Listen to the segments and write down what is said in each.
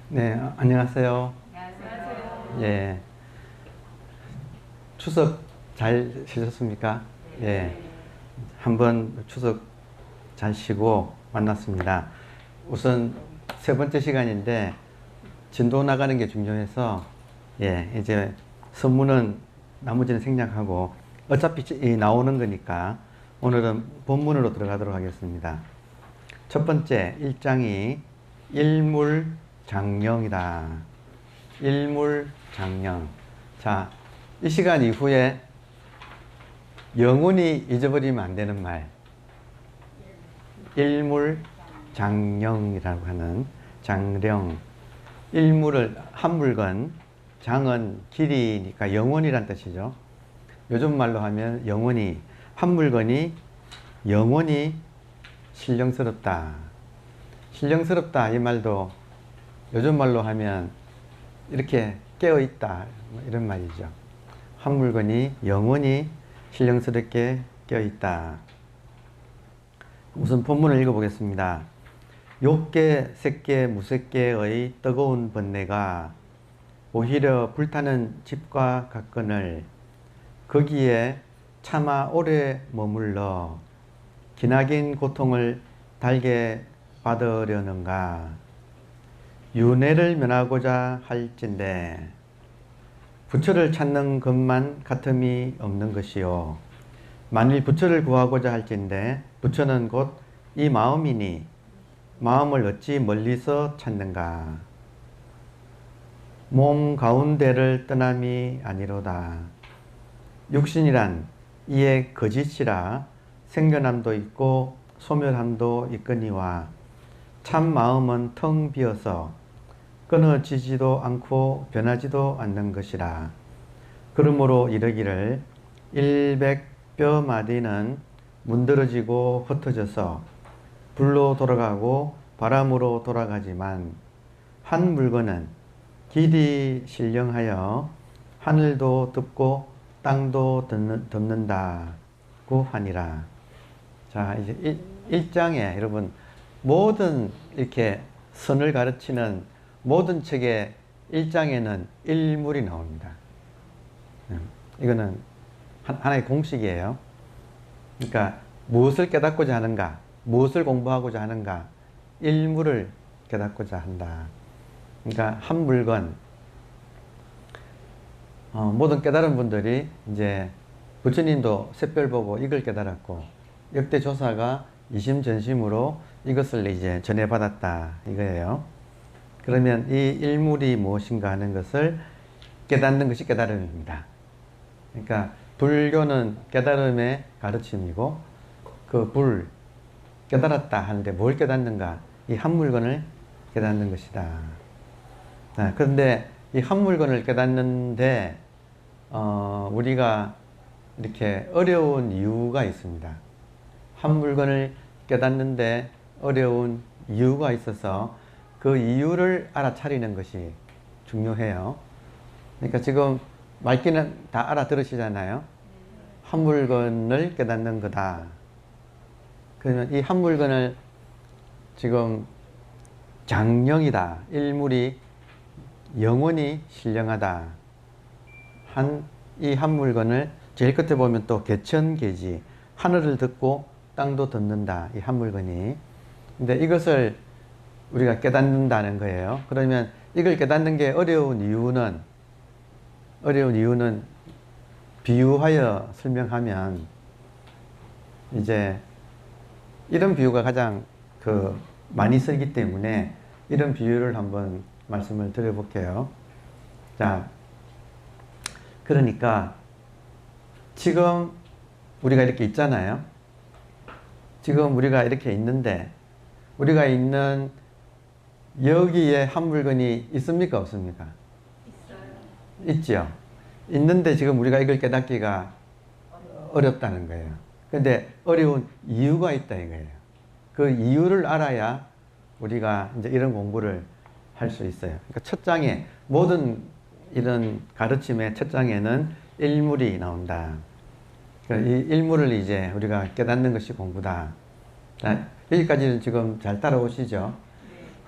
네, 안녕하세요. 안녕하세요. 예, 추석 잘 쉬셨습니까? 예, 네. 한번 추석 잘 쉬고 만났습니다. 우선 세 번째 시간인데 진도 나가는 게 중요해서 이제 선문은 나머지는 생략하고 어차피 나오는 거니까 오늘은 본문으로 들어가도록 하겠습니다. 첫 번째 1장이 일물장령이다. 일물장령. 자, 이 시간 이후에 영원히 잊어버리면 안 되는 말. 일물장령이라고 하는 장령. 일물을 한 물건, 장은 길이니까 영원이란 뜻이죠. 요즘 말로 하면 영원히, 한 물건이 영원히 신령스럽다. 신령스럽다 이 말도 요즘 말로 하면 이렇게 깨어있다 이런 말이죠. 한 물건이 영원히 신령스럽게 깨어있다. 우선 본문을 읽어보겠습니다. 욕계, 색계, 무색계의 뜨거운 번뇌가 오히려 불타는 집과 같거늘 거기에 차마 오래 머물러 기나긴 고통을 달게 받으려는가. 윤회를 면하고자 할진대 부처를 찾는 것만 같음이 없는 것이요. 만일 부처를 구하고자 할진대 부처는 곧 이 마음이니 마음을 어찌 멀리서 찾는가. 몸 가운데를 떠남이 아니로다. 육신이란 이에 거짓이라 생겨남도 있고 소멸함도 있거니와 참 마음은 텅 비어서 끊어지지도 않고 변하지도 않는 것이라. 그러므로 이르기를 일백뼈 마디는 문드러지고 흩어져서 불로 돌아가고 바람으로 돌아가지만 한 물건은 길이 신령하여 하늘도 덮고 땅도 덮는다고 하니라. 자, 이제 1장에 여러분 모든 이렇게 선을 가르치는 모든 책의 1장에는 일물이 나옵니다. 이거는 하나의 공식이에요. 그러니까 무엇을 깨닫고자 하는가, 무엇을 공부하고자 하는가, 일물을 깨닫고자 한다. 그러니까 한 물건, 모든 깨달은 분들이 이제 부처님도 샛별 보고 이걸 깨달았고 역대 조사가 이심전심으로 이것을 이제 전해받았다 이거예요. 그러면 이 일물이 무엇인가 하는 것을 깨닫는 것이 깨달음입니다. 그러니까 불교는 깨달음의 가르침이고 그 불, 깨달았다 하는데 뭘 깨닫는가? 이 한 물건을 깨닫는 것이다. 그런데 이 한 물건을 깨닫는데 우리가 이렇게 어려운 이유가 있습니다. 한 물건을 깨닫는데 어려운 이유가 있어서 그 이유를 알아차리는 것이 중요해요. 그러니까 지금 말귀는 다 알아들으시잖아요. 한 물건을 깨닫는 거다. 그러면 이 한 물건을 지금 장령이다. 일물이 영원히 신령하다. 이 한 물건을 제일 끝에 보면 또 개천개지 하늘을 덮고 땅도 덮는다. 이 한 물건이. 근데 이것을 우리가 깨닫는다는 거예요. 그러면 이걸 깨닫는 게 어려운 이유는 비유하여 설명하면 이제 이런 비유가 가장 많이 쓰기 때문에 이런 비유를 한번 말씀을 드려볼게요. 자, 그러니까 지금 우리가 이렇게 있잖아요. 지금 우리가 이렇게 있는데 우리가 있는 여기에 한 물건이 있습니까? 없습니까? 있어요. 있죠. 있는데 지금 우리가 이걸 깨닫기가 어렵다는 거예요. 근데 어려운 이유가 있다 이거예요. 그 이유를 알아야 우리가 이제 이런 공부를 할 수 있어요. 그러니까 첫 장에 모든 이런 가르침의 첫 장에는 일물이 나온다. 그러니까 이 일물을 이제 우리가 깨닫는 것이 공부다. 여기까지는 지금 잘 따라오시죠?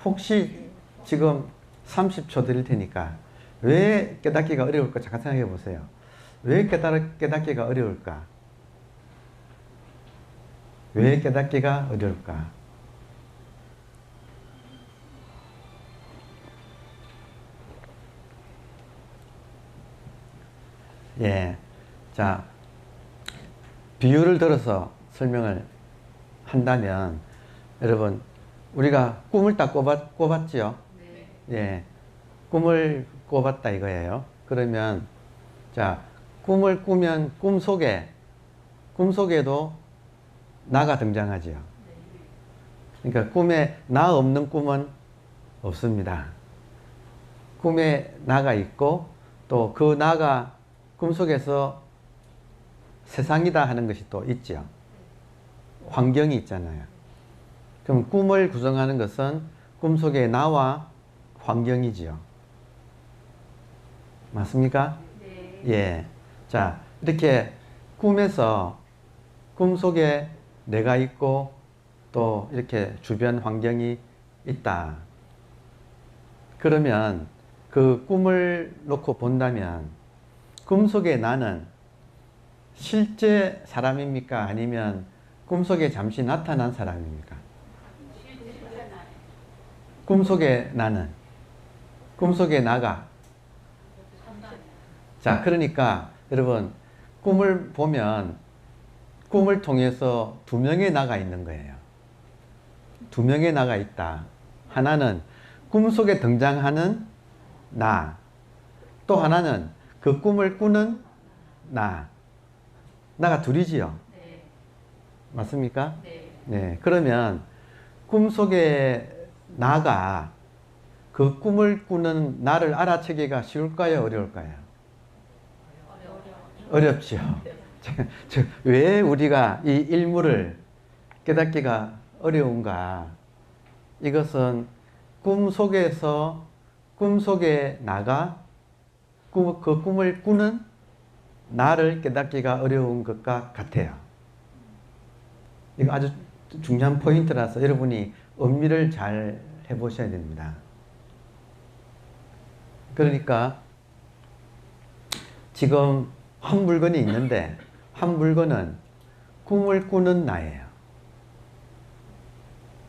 혹시 지금 30초 드릴 테니까 왜 깨닫기가 어려울까 잠깐 생각해 보세요. 왜 깨닫기가 어려울까? 왜 깨닫기가 어려울까? 예. 자, 비유를 들어서 설명을 한다면, 여러분, 우리가 꿈을 딱 꿔봤지요? 네. 예. 꿈을 꿔봤다 이거예요. 그러면, 자, 꿈을 꾸면 꿈속에도 나가 등장하지요. 그러니까 꿈에 나 없는 꿈은 없습니다. 꿈에 나가 있고, 또 그 나가 꿈속에서 세상이다 하는 것이 또 있죠. 환경이 있잖아요. 그럼 꿈을 구성하는 것은 꿈속의 나와 환경이지요. 맞습니까? 네. 예. 자, 이렇게 꿈에서 꿈속에 내가 있고 또 이렇게 주변 환경이 있다. 그러면 그 꿈을 놓고 본다면 꿈속의 나는 실제 사람입니까? 아니면 꿈속에 잠시 나타난 사람입니까? 꿈속의 나는, 꿈속의 나가. 자, 그러니까 여러분 꿈을 보면 꿈을 통해서 두 명의 나가 있는 거예요. 두 명의 나가 있다. 하나는 꿈속에 등장하는 나, 또 하나는 그 꿈을 꾸는 나가 둘이지요. 네. 맞습니까? 네. 네. 그러면 꿈속의 나가 그 꿈을 꾸는 나를 알아채기가 쉬울까요? 어려울까요? 어렵죠. 왜 우리가 이 일물을 깨닫기가 어려운가? 이것은 꿈속에서 꿈속의 나가 그 꿈을 꾸는 나를 깨닫기가 어려운 것과 같아요. 이거 아주 중요한 포인트라서 여러분이 음미를 잘 해보셔야 됩니다. 그러니까 지금 한 물건이 있는데 한 물건은 꿈을 꾸는 나예요.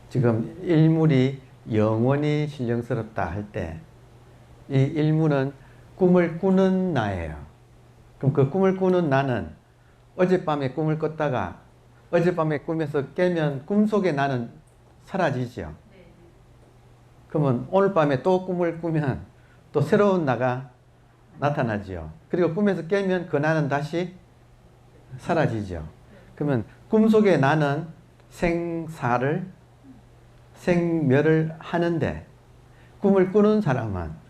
지금 일물이 영원히 신령스럽다 할 때 이 일물은 꿈을 꾸는 나예요. 그럼 그 꿈을 꾸는 나는 어젯밤에 꿈을 꿨다가 어젯밤에 꿈에서 깨면 꿈속의 나는 사라지죠. 그러면 오늘 밤에 또 꿈을 꾸면 또 새로운 나가 나타나지요. 그리고 꿈에서 깨면 그 나는 다시 사라지죠. 그러면 꿈속의 나는 생멸을 하는데 꿈을 꾸는 사람은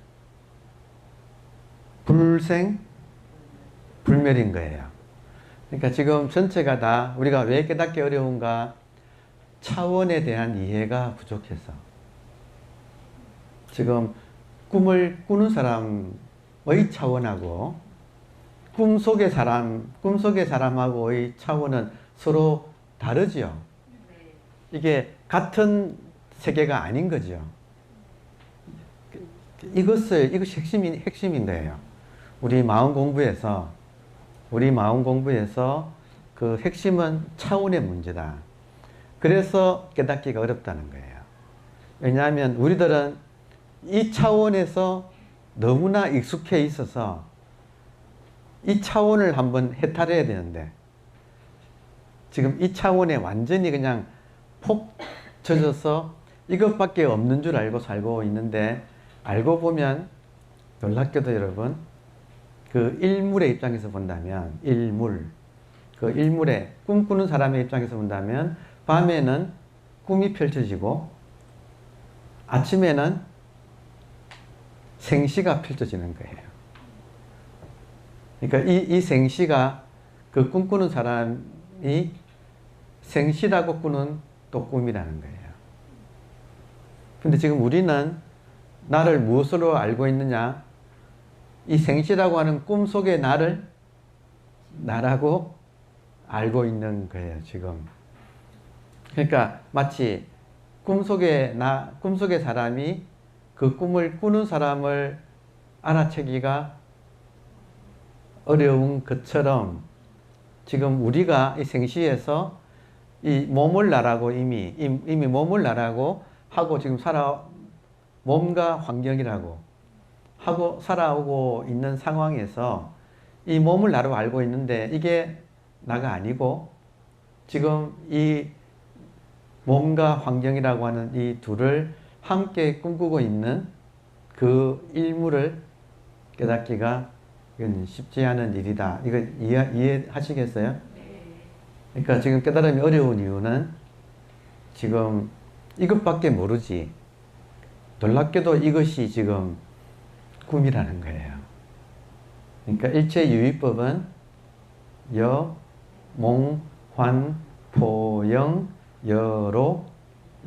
불멸인 거예요. 그러니까 지금 전체가 다 우리가 왜 깨닫기 어려운가? 차원에 대한 이해가 부족해서. 지금 꿈을 꾸는 사람의 차원하고 꿈속의 사람하고의 차원은 서로 다르지요. 이게 같은 세계가 아닌 거죠. 이것이 핵심인 거예요. 우리 마음 공부에서 그 핵심은 차원의 문제다. 그래서 깨닫기가 어렵다는 거예요. 왜냐하면 우리들은 이 차원에서 너무나 익숙해 있어서 이 차원을 한번 해탈해야 되는데 지금 이 차원에 완전히 그냥 폭 젖어서 이것밖에 없는 줄 알고 살고 있는데 알고 보면 놀랍게도 여러분 그 일물의 입장에서 본다면 그 일물의 꿈꾸는 사람의 입장에서 본다면 밤에는 꿈이 펼쳐지고 아침에는 생시가 펼쳐지는 거예요. 그러니까 이 생시가 그 꿈꾸는 사람이 생시라고 꾸는 또 꿈이라는 거예요. 근데 지금 우리는 나를 무엇으로 알고 있느냐? 이 생시라고 하는 꿈속의 나라고 알고 있는 거예요, 지금. 그러니까 마치 꿈속의 사람이 그 꿈을 꾸는 사람을 알아채기가 어려운 것처럼 지금 우리가 이 생시에서 이 몸을 나라고 이미 몸을 나라고 하고 지금 몸과 환경이라고 하고 살아오고 있는 상황에서 이 몸을 나라고 알고 있는데 이게 나가 아니고 지금 이 몸과 환경이라고 하는 이 둘을 함께 꿈꾸고 있는 그 일물을 깨닫기가 이건 쉽지 않은 일이다. 이거 이해하시겠어요? 그러니까 지금 깨달음이 어려운 이유는 지금 이것밖에 모르지. 놀랍게도 이것이 지금 꿈이라는 거예요. 그러니까 일체유의법은 여, 몽, 환, 포, 영, 여로,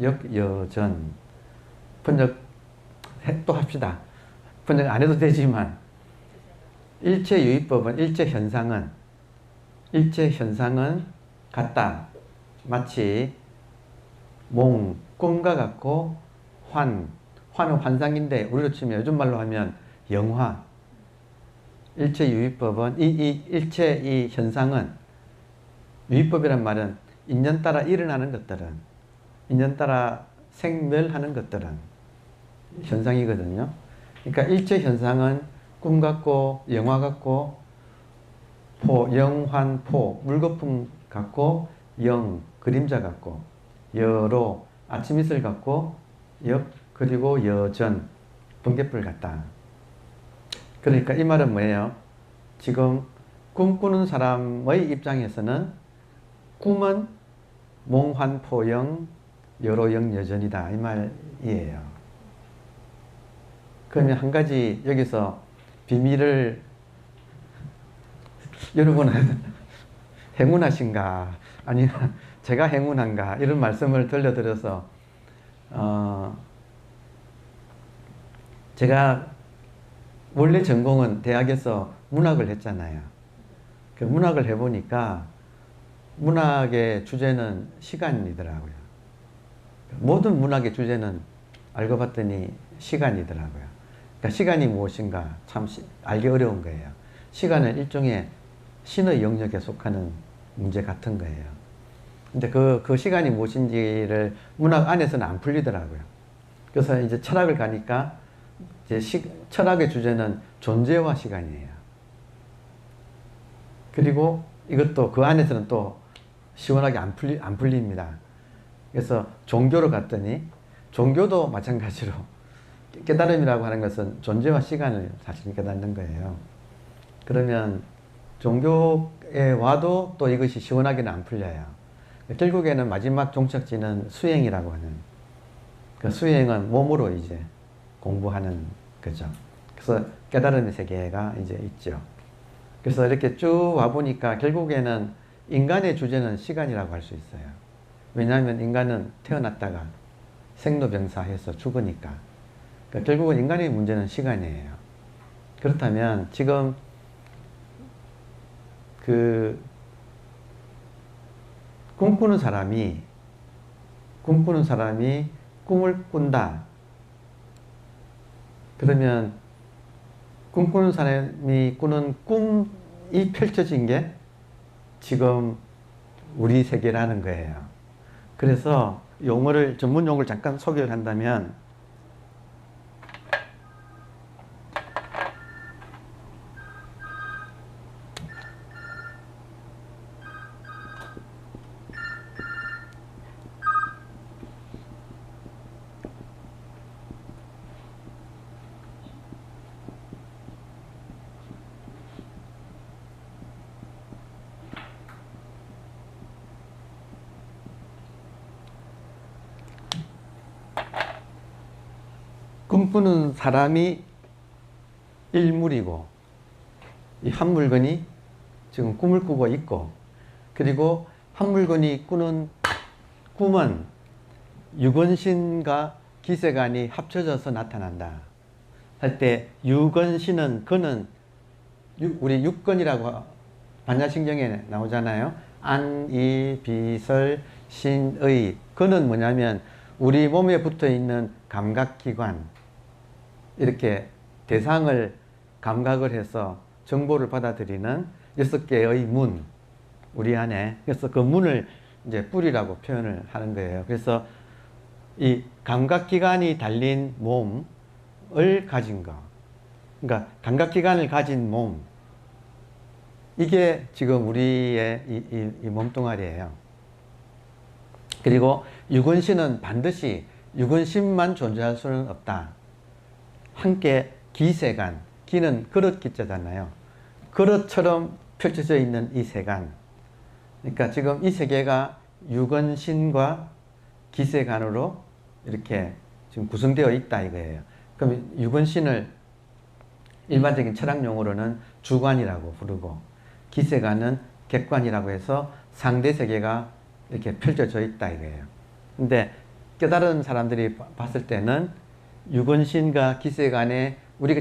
역, 여전. 번역 또 합시다. 번역 안 해도 되지만 일체유의법은 일체현상은 같다. 마치 몽, 꿈과 같고 환은 환상인데 우리로 치면 요즘 말로 하면 영화. 일체유의법은 일체 이 현상은 유의법이란 말은 인연 따라 일어나는 것들은 인연 따라 생멸하는 것들은 현상이거든요. 그러니까 일체 현상은 꿈 같고 영화 같고 영환, 물거품 같고 영, 그림자 같고 여로, 아침 이슬 같고 역, 그리고 여전, 번갯불 같다. 그러니까 이 말은 뭐예요? 지금 꿈꾸는 사람의 입장에서는 꿈은 몽환, 포영, 여로, 영, 여전이다. 이 말이에요. 그러면 한 가지 여기서 비밀을 여러분은 행운하신가 아니면 제가 행운한가 이런 말씀을 들려드려서 제가 원래 전공은 대학에서 문학을 했잖아요. 그 문학을 해보니까 문학의 주제는 시간이더라고요. 모든 문학의 주제는 알고 봤더니 시간이더라고요. 그러니까 시간이 무엇인가 참 알기 어려운 거예요. 시간은 일종의 신의 영역에 속하는 문제 같은 거예요. 근데 그 시간이 무엇인지를 문학 안에서는 안 풀리더라고요. 그래서 이제 철학을 가니까 이제 철학의 주제는 존재와 시간이에요. 그리고 이것도 그 안에서는 또 시원하게 안 풀립니다. 그래서 종교로 갔더니 종교도 마찬가지로 깨달음이라고 하는 것은 존재와 시간을 사실 깨닫는 거예요. 그러면 종교에 와도 또 이것이 시원하게는 안 풀려요. 결국에는 마지막 종착지는 수행이라고 하는 그 수행은 몸으로 이제 공부하는 거죠. 그래서 깨달음의 세계가 이제 있죠. 그래서 이렇게 쭉 와보니까 결국에는 인간의 주제는 시간이라고 할 수 있어요. 왜냐하면 인간은 태어났다가 생로병사해서 죽으니까. 그러니까 결국은 인간의 문제는 시간이에요. 그렇다면 지금 그 꿈꾸는 사람이 꿈을 꾼다. 그러면 꿈꾸는 사람이 꾸는 꿈이 펼쳐진 게 지금 우리 세계라는 거예요. 그래서 전문 용어를 잠깐 소개를 한다면 꿈꾸는 사람이 일물이고 이 한 물건이 지금 꿈을 꾸고 있고 그리고 한 물건이 꾸는 꿈은 유건신과 기세간이 합쳐져서 나타난다 할 때 유건신은 그는 우리 육건이라고 반야신경에 나오잖아요. 안, 이, 비설, 신의 그는 뭐냐면 우리 몸에 붙어 있는 감각기관 이렇게 대상을 감각을 해서 정보를 받아들이는 6개의 문, 우리 안에. 그래서 그 문을 이제 뿔이라고 표현을 하는 거예요. 그래서 이 감각기관이 달린 몸을 가진 거. 그러니까 감각기관을 가진 몸. 이게 지금 우리의 이 몸뚱아리예요. 그리고 유근신은 반드시 유근신만 존재할 수는 없다. 함께 기세간, 기는 그릇 기자잖아요. 그릇처럼 펼쳐져 있는 이 세간. 그러니까 지금 이 세계가 유근신과 기세간으로 이렇게 지금 구성되어 있다 이거예요. 그럼 유근신을 일반적인 철학 용어로는 주관이라고 부르고, 기세관은 객관이라고 해서 상대 세계가 이렇게 펼쳐져 있다 이거예요. 근데 깨달은 사람들이 봤을 때는 유근신과 기세관의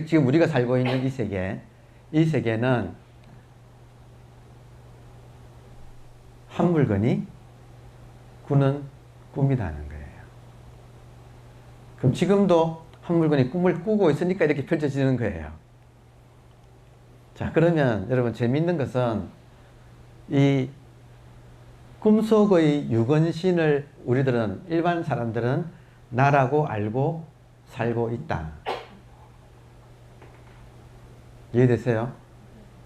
지금 우리가 살고 있는 이 세계는 한 물건이 꾸는 꿈이라는 거예요. 그럼 지금도 한 물건이 꿈을 꾸고 있으니까 이렇게 펼쳐지는 거예요. 자, 그러면 여러분 재미있는 것은 이 꿈속의 유근신을 우리들은, 일반 사람들은 나라고 알고 살고 있다. 이해되세요?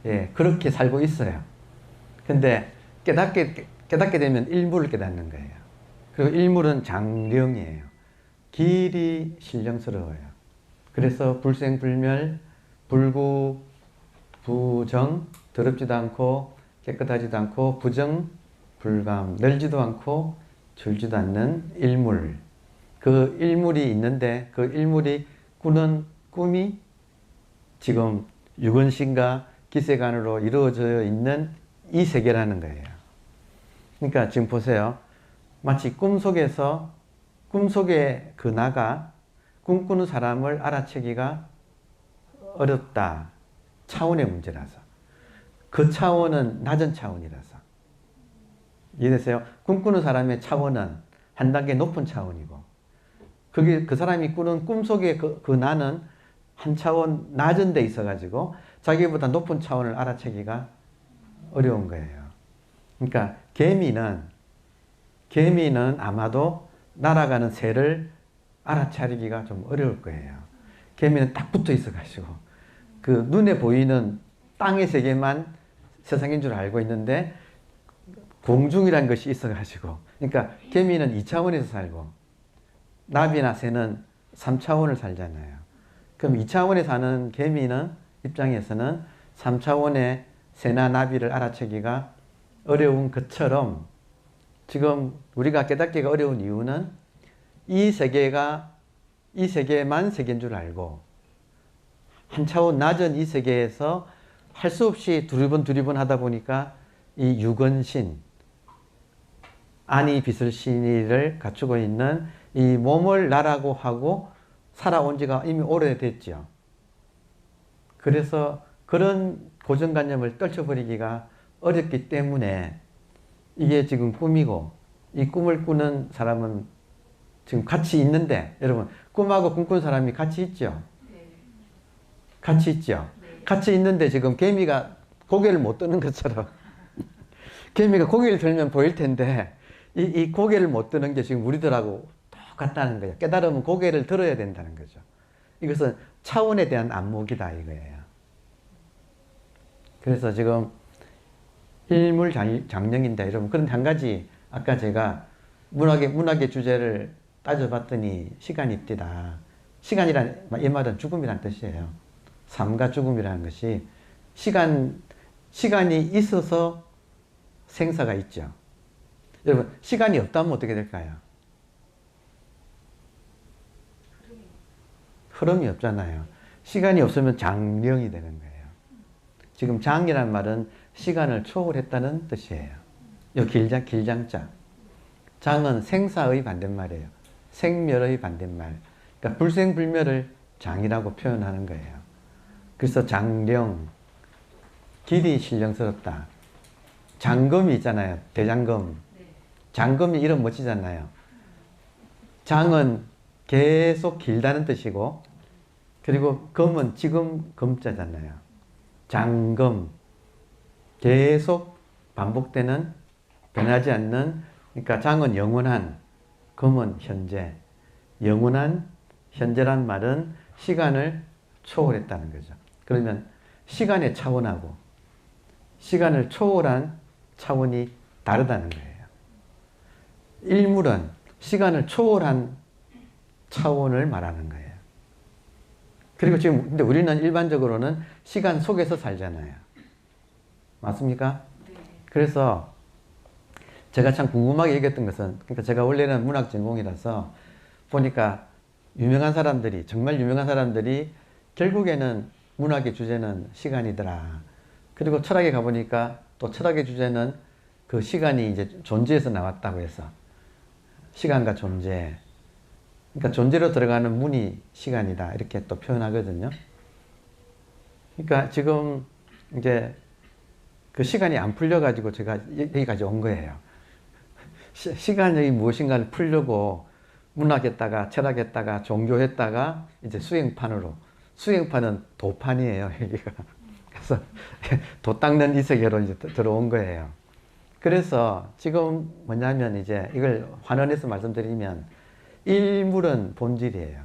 예, 그렇게 살고 있어요. 근데 깨닫게 되면 일물을 깨닫는 거예요. 그리고 일물은 장령이에요. 길이 신령스러워요. 그래서 불생불멸, 불구, 부정, 더럽지도 않고 깨끗하지도 않고 부정, 불감, 늘지도 않고 줄지도 않는 일물. 그 일물이 있는데 그 일물이 꾸는 꿈이 지금 유근신과 기세간으로 이루어져 있는 이 세계라는 거예요. 그러니까 지금 보세요. 마치 꿈속의 그 나가 꿈꾸는 사람을 알아채기가 어렵다. 차원의 문제라서. 그 차원은 낮은 차원이라서. 이해되세요? 꿈꾸는 사람의 차원은 한 단계 높은 차원이고, 그 사람이 꾸는 꿈속의 그 나는 한 차원 낮은 데 있어가지고 자기보다 높은 차원을 알아채기가 어려운 거예요. 그러니까 개미는 아마도 날아가는 새를 알아차리기가 좀 어려울 거예요. 개미는 딱 붙어 있어가지고 그 눈에 보이는 땅의 세계만 세상인 줄 알고 있는데 공중이라는 것이 있어가지고, 그러니까 개미는 2차원에서 살고 나비나 새는 3차원을 살잖아요. 그럼 2차원에 사는 개미는 입장에서는 3차원의 새나 나비를 알아채기가 어려운 것처럼, 지금 우리가 깨닫기가 어려운 이유는 이 세계만 세계인 줄 알고 한 차원 낮은 이 세계에서 할 수 없이 두리번 하다 보니까 이 유근신, 안이 빚을 신의를 갖추고 있는 이 몸을 나라고 하고 살아온 지가 이미 오래됐죠. 그래서 그런 고정관념을 떨쳐버리기가 어렵기 때문에 이게 지금 꿈이고, 이 꿈을 꾸는 사람은 지금 같이 있는데, 여러분 꿈하고 꿈꾸는 사람이 같이 있죠? 같이 있죠? 같이 있는데 지금 개미가 고개를 못 드는 것처럼 개미가 고개를 들면 보일 텐데 이 고개를 못 드는 게 지금 우리들하고 똑같다는 거예요. 깨달으면 고개를 들어야 된다는 거죠. 이것은 차원에 대한 안목이다 이거예요. 그래서 지금 일물장령인데, 여러분 그런 한 가지, 아까 제가 문학의 주제를 따져봤더니 시간입디다. 시간이란 이 말은 죽음이란 뜻이에요. 삶과 죽음이라는 것이 시간이 있어서 생사가 있죠. 여러분 시간이 없다면 어떻게 될까요? 흐름이 없잖아요. 시간이 없으면 장령이 되는 거예요. 지금 장이란 말은 시간을 초월했다는 뜻이에요. 요 길장자. 장은 생사의 반대말이에요. 생멸의 반대말. 그러니까 불생불멸을 장이라고 표현하는 거예요. 그래서 장령, 길이 신령스럽다. 장검이 있잖아요. 대장검. 장검이 이름 멋지잖아요. 장은 계속 길다는 뜻이고, 그리고 금은 지금 금자잖아요. 장금. 계속 반복되는, 변하지 않는, 그러니까 장은 영원한, 금은 현재. 영원한 현재란 말은 시간을 초월했다는 거죠. 그러면 시간의 차원하고 시간을 초월한 차원이 다르다는 거예요. 일물은 시간을 초월한 차원을 말하는 거예요. 그리고 지금 근데 우리는 일반적으로는 시간 속에서 살잖아요. 맞습니까? 그래서 제가 참 궁금하게 얘기했던 것은, 그러니까 제가 원래는 문학 전공이라서 보니까 유명한 사람들이, 정말 유명한 사람들이 결국에는 문학의 주제는 시간이더라. 그리고 철학에 가보니까 또 철학의 주제는 그 시간이 이제 존재에서 나왔다고 해서 시간과 존재. 그러니까 존재로 들어가는 문이 시간이다. 이렇게 또 표현하거든요. 그러니까 지금 이제 그 시간이 안 풀려가지고 제가 여기까지 온 거예요. 시간이 무엇인가를 풀려고 문학했다가 철학했다가 종교했다가 이제 수행판으로. 수행판은 도판이에요, 여기가. 그래서 도 닦는 이 세계로 이제 들어온 거예요. 그래서 지금 뭐냐면 이제 이걸 환원해서 말씀드리면 일물은 본질이에요.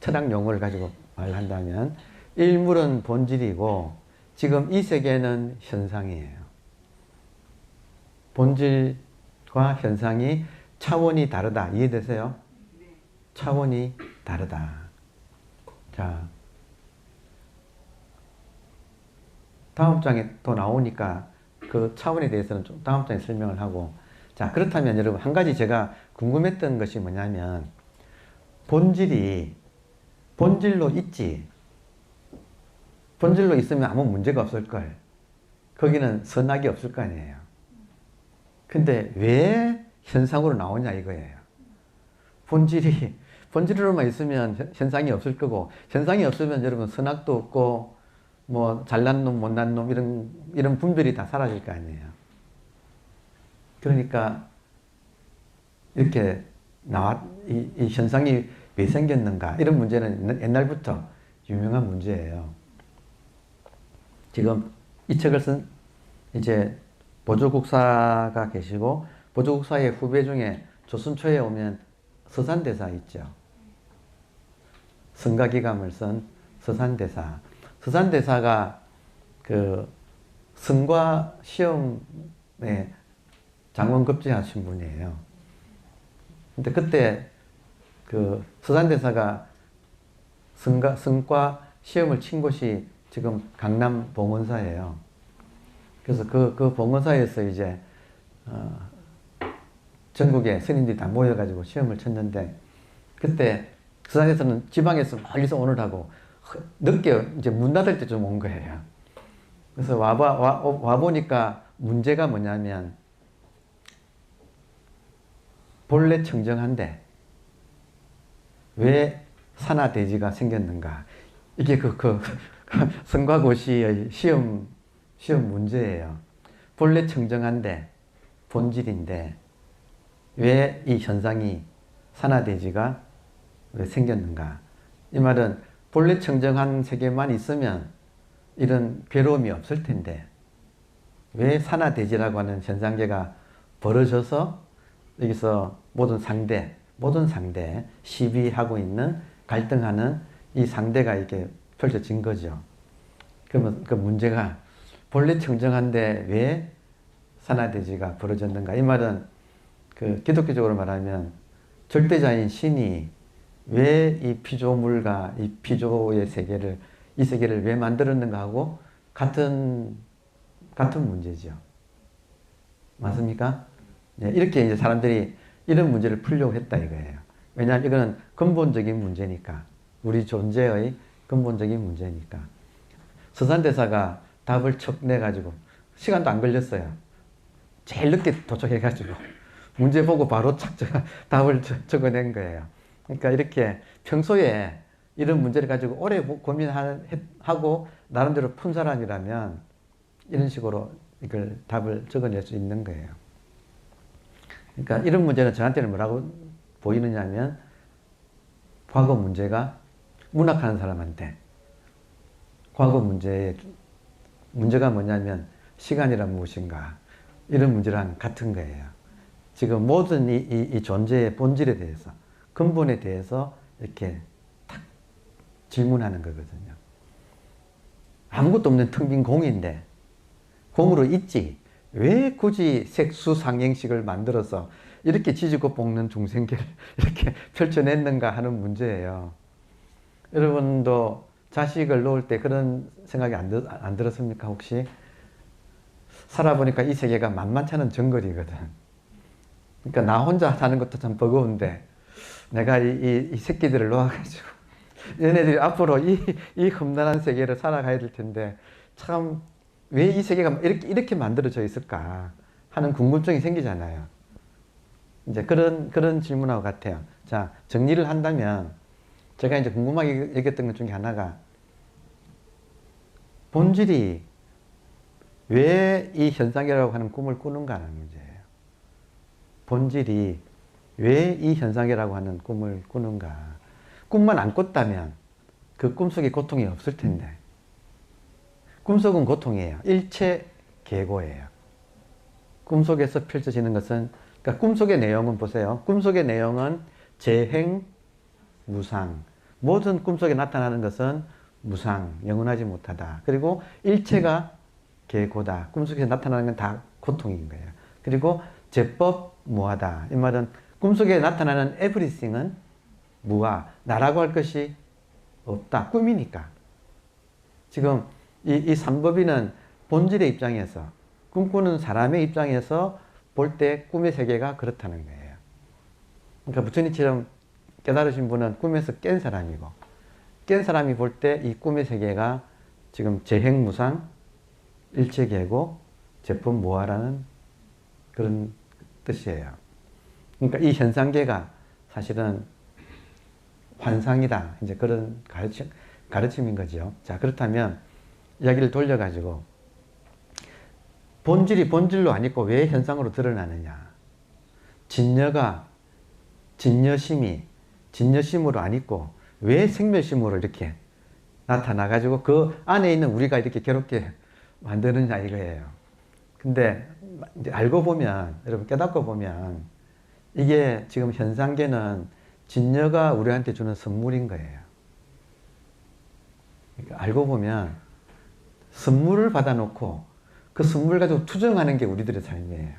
철학 용어를 가지고 말한다면 일물은 본질이고 지금 이 세계는 현상이에요. 본질과 현상이 차원이 다르다. 이해되세요? 차원이 다르다. 자, 다음 장에 또 나오니까 그 차원에 대해서는 좀 다음 장에 설명을 하고, 자, 그렇다면 여러분 한 가지 제가 궁금했던 것이 뭐냐면 본질로 있지. 본질로 있으면 아무 문제가 없을걸. 거기는 선악이 없을 거 아니에요. 근데 왜 현상으로 나오냐 이거예요. 본질로만 있으면 현상이 없을 거고, 현상이 없으면 여러분 선악도 없고, 뭐 잘난 놈, 못난 놈 이런 분별이 다 사라질 거 아니에요. 그러니까 이렇게 이 현상이 왜 생겼는가 이런 문제는 옛날부터 유명한 문제예요. 지금 이 책을 쓴 이제 보조국사가 계시고 보조국사의 후배 중에 조선 초에 오면 서산대사 있죠. 성가기감을 쓴 서산대사. 서산대사가 그 성과 시험에 장원급제하신 분이에요. 근데 그때 그 서산대사가 성과 시험을 친 곳이 지금 강남 봉원사예요. 그래서 그 봉원사에서 이제 전국의 스님들이 다 모여가지고 시험을 쳤는데, 그때 서산에서는 지방에서 멀리서 오느라고 늦게 이제 문 닫을 때 좀 온 거예요. 그래서 와보니까 문제가 뭐냐면 본래 청정한데 왜 산하대지가 생겼는가. 이게 성과고시의 시험 문제예요. 본래 청정한데 본질인데 왜 이 현상이 산하대지가 왜 생겼는가. 이 말은 본래 청정한 세계만 있으면 이런 괴로움이 없을 텐데 왜 산하대지라고 하는 현상계가 벌어져서 여기서 모든 상대 시비하고 있는 갈등하는 이 상대가 이렇게 펼쳐진 거죠. 그러면 그 문제가 본래 청정한데 왜 산하대지가 벌어졌는가. 이 말은 그 기독교적으로 말하면 절대자인 신이 왜 이 피조물과 이 피조의 세계를, 이 세계를 왜 만들었는가 하고 같은 문제죠. 맞습니까? 네, 이렇게 이제 사람들이 이런 문제를 풀려고 했다 이거예요. 왜냐하면 이거는 근본적인 문제니까. 우리 존재의 근본적인 문제니까. 서산대사가 답을 척 내가지고 시간도 안 걸렸어요. 제일 늦게 도착해가지고 문제 보고 바로 착 답을 적어낸 거예요. 그러니까 이렇게 평소에 이런 문제를 가지고 오래 고민하고 나름대로 푼 사람이라면 이런 식으로 이걸 답을 적어낼 수 있는 거예요. 그러니까 이런 문제는 저한테는 뭐라고 보이느냐 하면 과거 문제가 문학하는 사람한테 과거 문제가 뭐냐면 시간이란 무엇인가 이런 문제랑 같은 거예요. 지금 모든 이 존재의 본질에 대해서 근본에 대해서 이렇게 탁 질문하는 거거든요. 아무것도 없는 텅 빈 공인데 공으로 있지 왜 굳이 색수상행식을 만들어서 이렇게 지지고 볶는 중생계를 이렇게 펼쳐냈는가 하는 문제예요. 여러분도 자식을 놓을 때 그런 생각이 안 들었습니까 혹시? 살아보니까 이 세계가 만만치 않은 정글이거든. 그러니까 나 혼자 사는 것도 참 버거운데 내가 이 새끼들을 놓아가지고 얘네들이 앞으로 이 험난한 세계를 살아가야 될 텐데 참 왜 이 세계가 이렇게 만들어져 있을까 하는 궁금증이 생기잖아요. 이제 그런 질문하고 같아요. 자, 정리를 한다면 제가 이제 궁금하게 얘기했던 것 중에 하나가 본질이 왜 이 현상이라고 하는 꿈을 꾸는가 하는 문제예요. 본질이 왜 이 현상이라고 하는 꿈을 꾸는가. 꿈만 안 꿨다면 그 꿈속에 고통이 없을 텐데 꿈속은 고통이에요. 일체 계고예요. 꿈속에서 펼쳐지는 것은 그러니까 꿈속의 내용은 보세요. 꿈속의 내용은 재행, 무상. 모든 꿈속에 나타나는 것은 무상, 영원하지 못하다. 그리고 일체가 계고다. 꿈속에 나타나는 건 다 고통인 거예요. 그리고 제법 무하다. 이 말은 꿈속에 나타나는 everything은 무하. 나라고 할 것이 없다. 꿈이니까. 지금 이 삼법인은 본질의 입장에서 꿈꾸는 사람의 입장에서 볼 때 꿈의 세계가 그렇다는 거예요. 그러니까 부처님처럼 깨달으신 분은 꿈에서 깬 사람이고 깬 사람이 볼 때 이 꿈의 세계가 지금 재행무상, 일체계고, 제법무하라는 그런 뜻이에요. 그러니까 이 현상계가 사실은 환상이다. 이제 그런 가르침인 거죠. 자, 그렇다면 이야기를 돌려가지고 본질이 본질로 안 있고 왜 현상으로 드러나느냐. 진여가 진여심이 진여심으로 안 있고 왜 생멸심으로 이렇게 나타나가지고 그 안에 있는 우리가 이렇게 괴롭게 만드느냐 이거예요. 근데 이제 알고 보면 여러분 깨닫고 보면 이게 지금 현상계는 진여가 우리한테 주는 선물인 거예요. 그러니까 알고 보면 선물을 받아놓고 그 선물 가지고 투정하는 게 우리들의 삶이에요.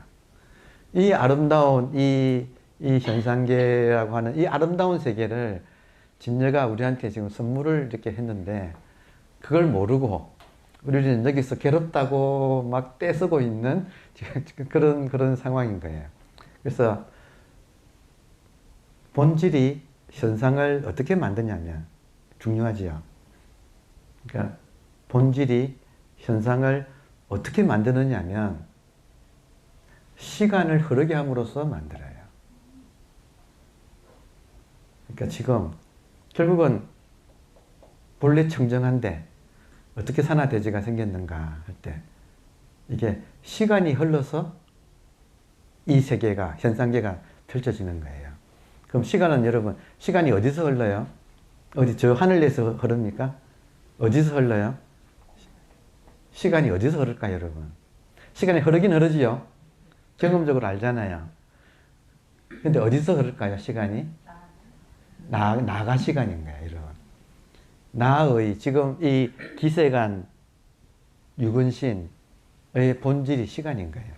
이 아름다운 이 현상계라고 하는 이 아름다운 세계를 진여가 우리한테 지금 선물을 이렇게 했는데 그걸 모르고 우리는 여기서 괴롭다고 막 떼쓰고 있는 그런 상황인 거예요. 그래서 본질이 현상을 어떻게 만드냐면 중요하지요. 그러니까 본질이 현상을 어떻게 만드느냐면 시간을 흐르게 함으로써 만들어요. 그러니까 지금 결국은 본래 청정한데 어떻게 산화대지가 생겼는가 할 때 이게 시간이 흘러서 이 세계가 현상계가 펼쳐지는 거예요. 그럼 시간은 여러분 시간이 어디서 흘러요? 어디 저 하늘에서 흐릅니까? 어디서 흘러요? 시간이 어디서 흐를까요, 여러분? 시간이 흐르긴 흐르지요. 경험적으로 알잖아요. 근데 어디서 흐를까요, 시간이? 나가 시간인 거예요, 여러분. 나의 지금 이 기세간 유근신의 본질이 시간인 거예요.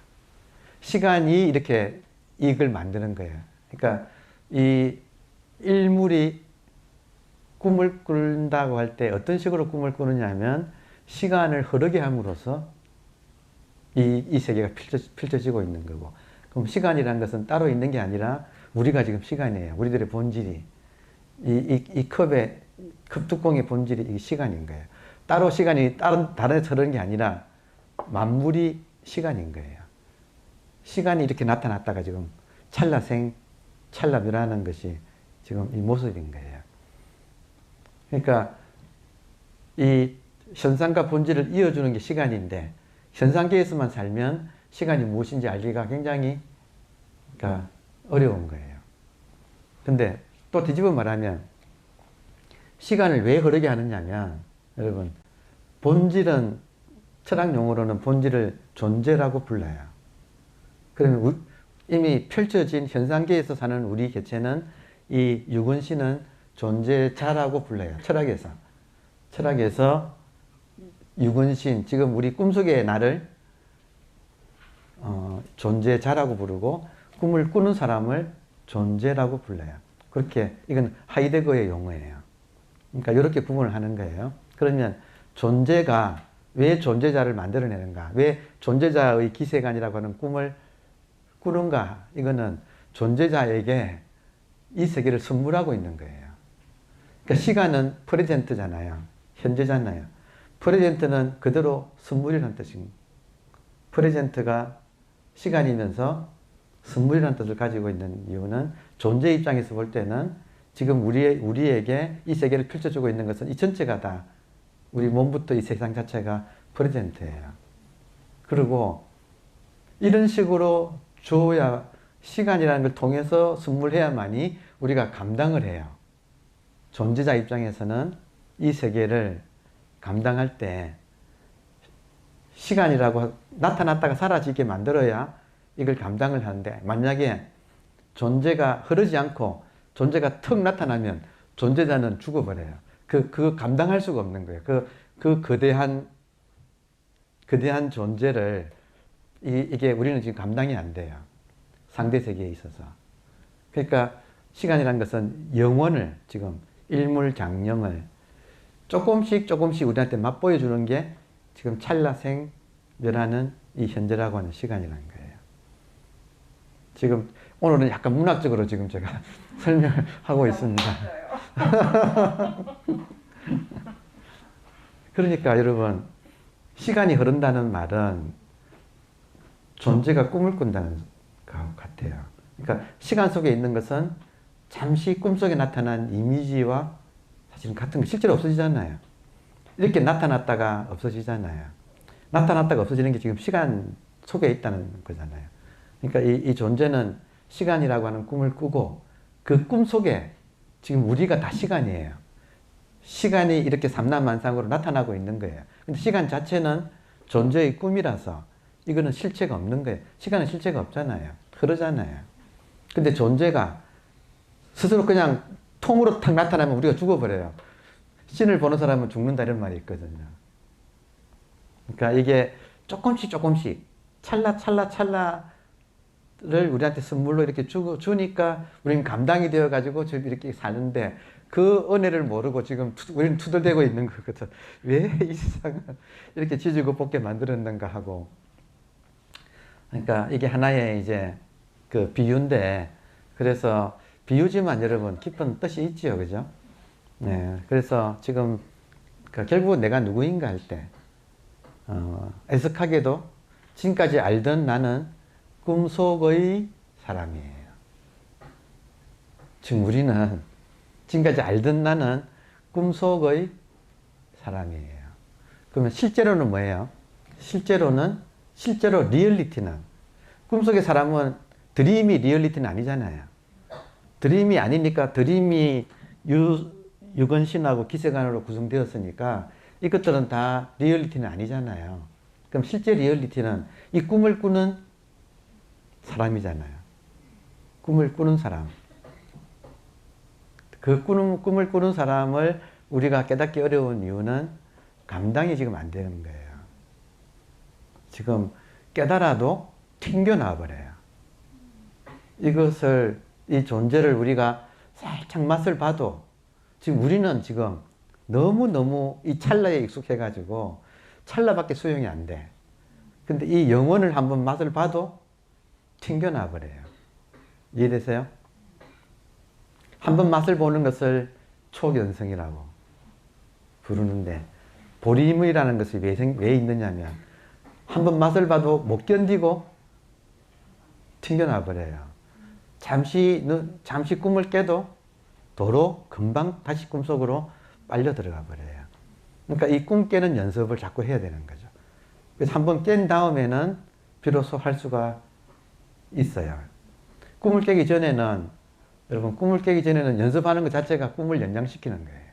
시간이 이렇게 이익을 만드는 거예요. 그러니까 이 일물이 꿈을 꾼다고 할 때 어떤 식으로 꿈을 꾸느냐 하면 시간을 흐르게 함으로써 이 세계가 펼쳐지고 있는 거고 그럼 시간이라는 것은 따로 있는 게 아니라 우리가 지금 시간이에요. 우리들의 본질이 이 컵의 컵뚜껑의 본질이 이 시간인 거예요. 따로 시간이 다른 데서 흐르는 게 아니라 만물이 시간인 거예요. 시간이 이렇게 나타났다가 지금 찰나생, 찰나멸하는 것이 지금 이 모습인 거예요. 그러니까 이 현상과 본질을 이어주는 게 시간인데 현상계에서만 살면 시간이 무엇인지 알기가 굉장히 어려운 거예요. 근데 또 뒤집어 말하면 시간을 왜 흐르게 하느냐면, 여러분, 본질은, 철학 용어로는 본질을 존재라고 불러요. 그러면 이미 펼쳐진 현상계에서 사는 우리 개체는 이 유근신은 존재자라고 불러요. 철학에서. 철학에서 유근신, 지금 우리 꿈속의 나를 존재자라고 부르고 꿈을 꾸는 사람을 존재라고 불러요. 그렇게 이건 하이데거의 용어예요. 그러니까 이렇게 구분을 하는 거예요. 그러면 존재가 왜 존재자를 만들어내는가? 왜 존재자의 기세관이라고 하는 꿈을 꾸는가? 이거는 존재자에게 이 세계를 선물하고 있는 거예요. 그러니까 시간은 프레젠트잖아요. 현재잖아요. 프레젠트는 그대로 선물이라는 뜻입니다. 프레젠트가 시간이면서 선물이라는 뜻을 가지고 있는 이유는 존재 입장에서 볼 때는 지금 우리에게 이 세계를 펼쳐주고 있는 것은 이 전체가 다 우리 몸부터 이 세상 자체가 프레젠트예요. 그리고 이런 식으로 줘야 시간이라는 걸 통해서 선물해야만이 우리가 감당을 해요. 존재자 입장에서는 이 세계를 감당할 때 시간이라고 나타났다가 사라지게 만들어야 이걸 감당을 하는데, 만약에 존재가 흐르지 않고 존재가 턱 나타나면 존재자는 죽어버려요. 그 감당할 수가 없는 거예요. 그 거대한 존재를 이게 우리는 지금 감당이 안 돼요. 상대 세계에 있어서. 그러니까 시간이라는 것은 영원을, 지금 일물장령을 조금씩 우리한테 맛보여 주는 게 지금 찰나생멸하는 이 현재라고 하는 시간이라는 거예요. 지금 오늘은 약간 문학적으로 지금 제가 설명하고 있습니다. 그러니까 여러분, 시간이 흐른다는 말은 존재가 꿈을 꾼다는 것 같아요. 그러니까 시간 속에 있는 것은 잠시 꿈속에 나타난 이미지와 사실은 같은 거, 실제로 없어지잖아요. 이렇게 나타났다가 없어지잖아요. 나타났다가 없어지는 게 지금 시간 속에 있다는 거잖아요. 그러니까 이 존재는 시간이라고 하는 꿈을 꾸고 그 꿈 속에 지금 우리가 다 시간이에요. 시간이 이렇게 삼라만상으로 나타나고 있는 거예요. 근데 시간 자체는 존재의 꿈이라서 이거는 실체가 없는 거예요. 시간은 실체가 없잖아요. 흐르잖아요. 근데 존재가 스스로 그냥 통으로 탁 나타나면 우리가 죽어버려요. 신을 보는 사람은 죽는다 이런 말이 있거든요. 그러니까 이게 조금씩 찰나를 우리한테 선물로 이렇게 주니까 우리는 감당이 되어가지고 이렇게 사는데, 그 은혜를 모르고 지금 우리는 투덜대고 있는 거거든. 왜 이 세상을 이렇게 지지고 볶게 만들었는가 하고. 그러니까 이게 하나의 이제 그 비유인데, 그래서 비유지만 여러분 깊은 뜻이 있지요, 그죠? 네. 그래서 지금 결국은 내가 누구인가 할 때, 애석하게도 지금까지 알던 나는 꿈속의 사람이에요. 지금 우리는 지금까지 알던 나는 꿈속의 사람이에요. 그러면 실제로는 뭐예요? 실제로 리얼리티는, 꿈속의 사람은 드림이 리얼리티는 아니잖아요. 드림이 아니니까, 드림이 유건신하고 기세관으로 구성되었으니까 이것들은 다 리얼리티는 아니잖아요. 그럼 실제 리얼리티는 이 꿈을 꾸는 사람이잖아요. 꿈을 꾸는 사람. 그 꿈을 꾸는 사람을 우리가 깨닫기 어려운 이유는 감당이 지금 안 되는 거예요. 지금 깨달아도 튕겨나와 버려요. 이 존재를 우리가 살짝 맛을 봐도, 지금 우리는 지금 너무너무 이 찰나에 익숙해가지고 찰나밖에 수용이 안 돼. 근데 이 영혼을 한번 맛을 봐도 튕겨나 버려요. 이해되세요? 한번 맛을 보는 것을 초견성이라고 부르는데, 보림이라는 것이 왜 있느냐면, 한번 맛을 봐도 못 견디고 튕겨나 버려요. 잠시 꿈을 깨도 도로 금방 다시 꿈속으로 빨려 들어가 버려요. 그러니까 이 꿈 깨는 연습을 자꾸 해야 되는 거죠. 그래서 한번 깬 다음에는 비로소 할 수가 있어요. 꿈을 깨기 전에는 연습하는 것 자체가 꿈을 연장시키는 거예요.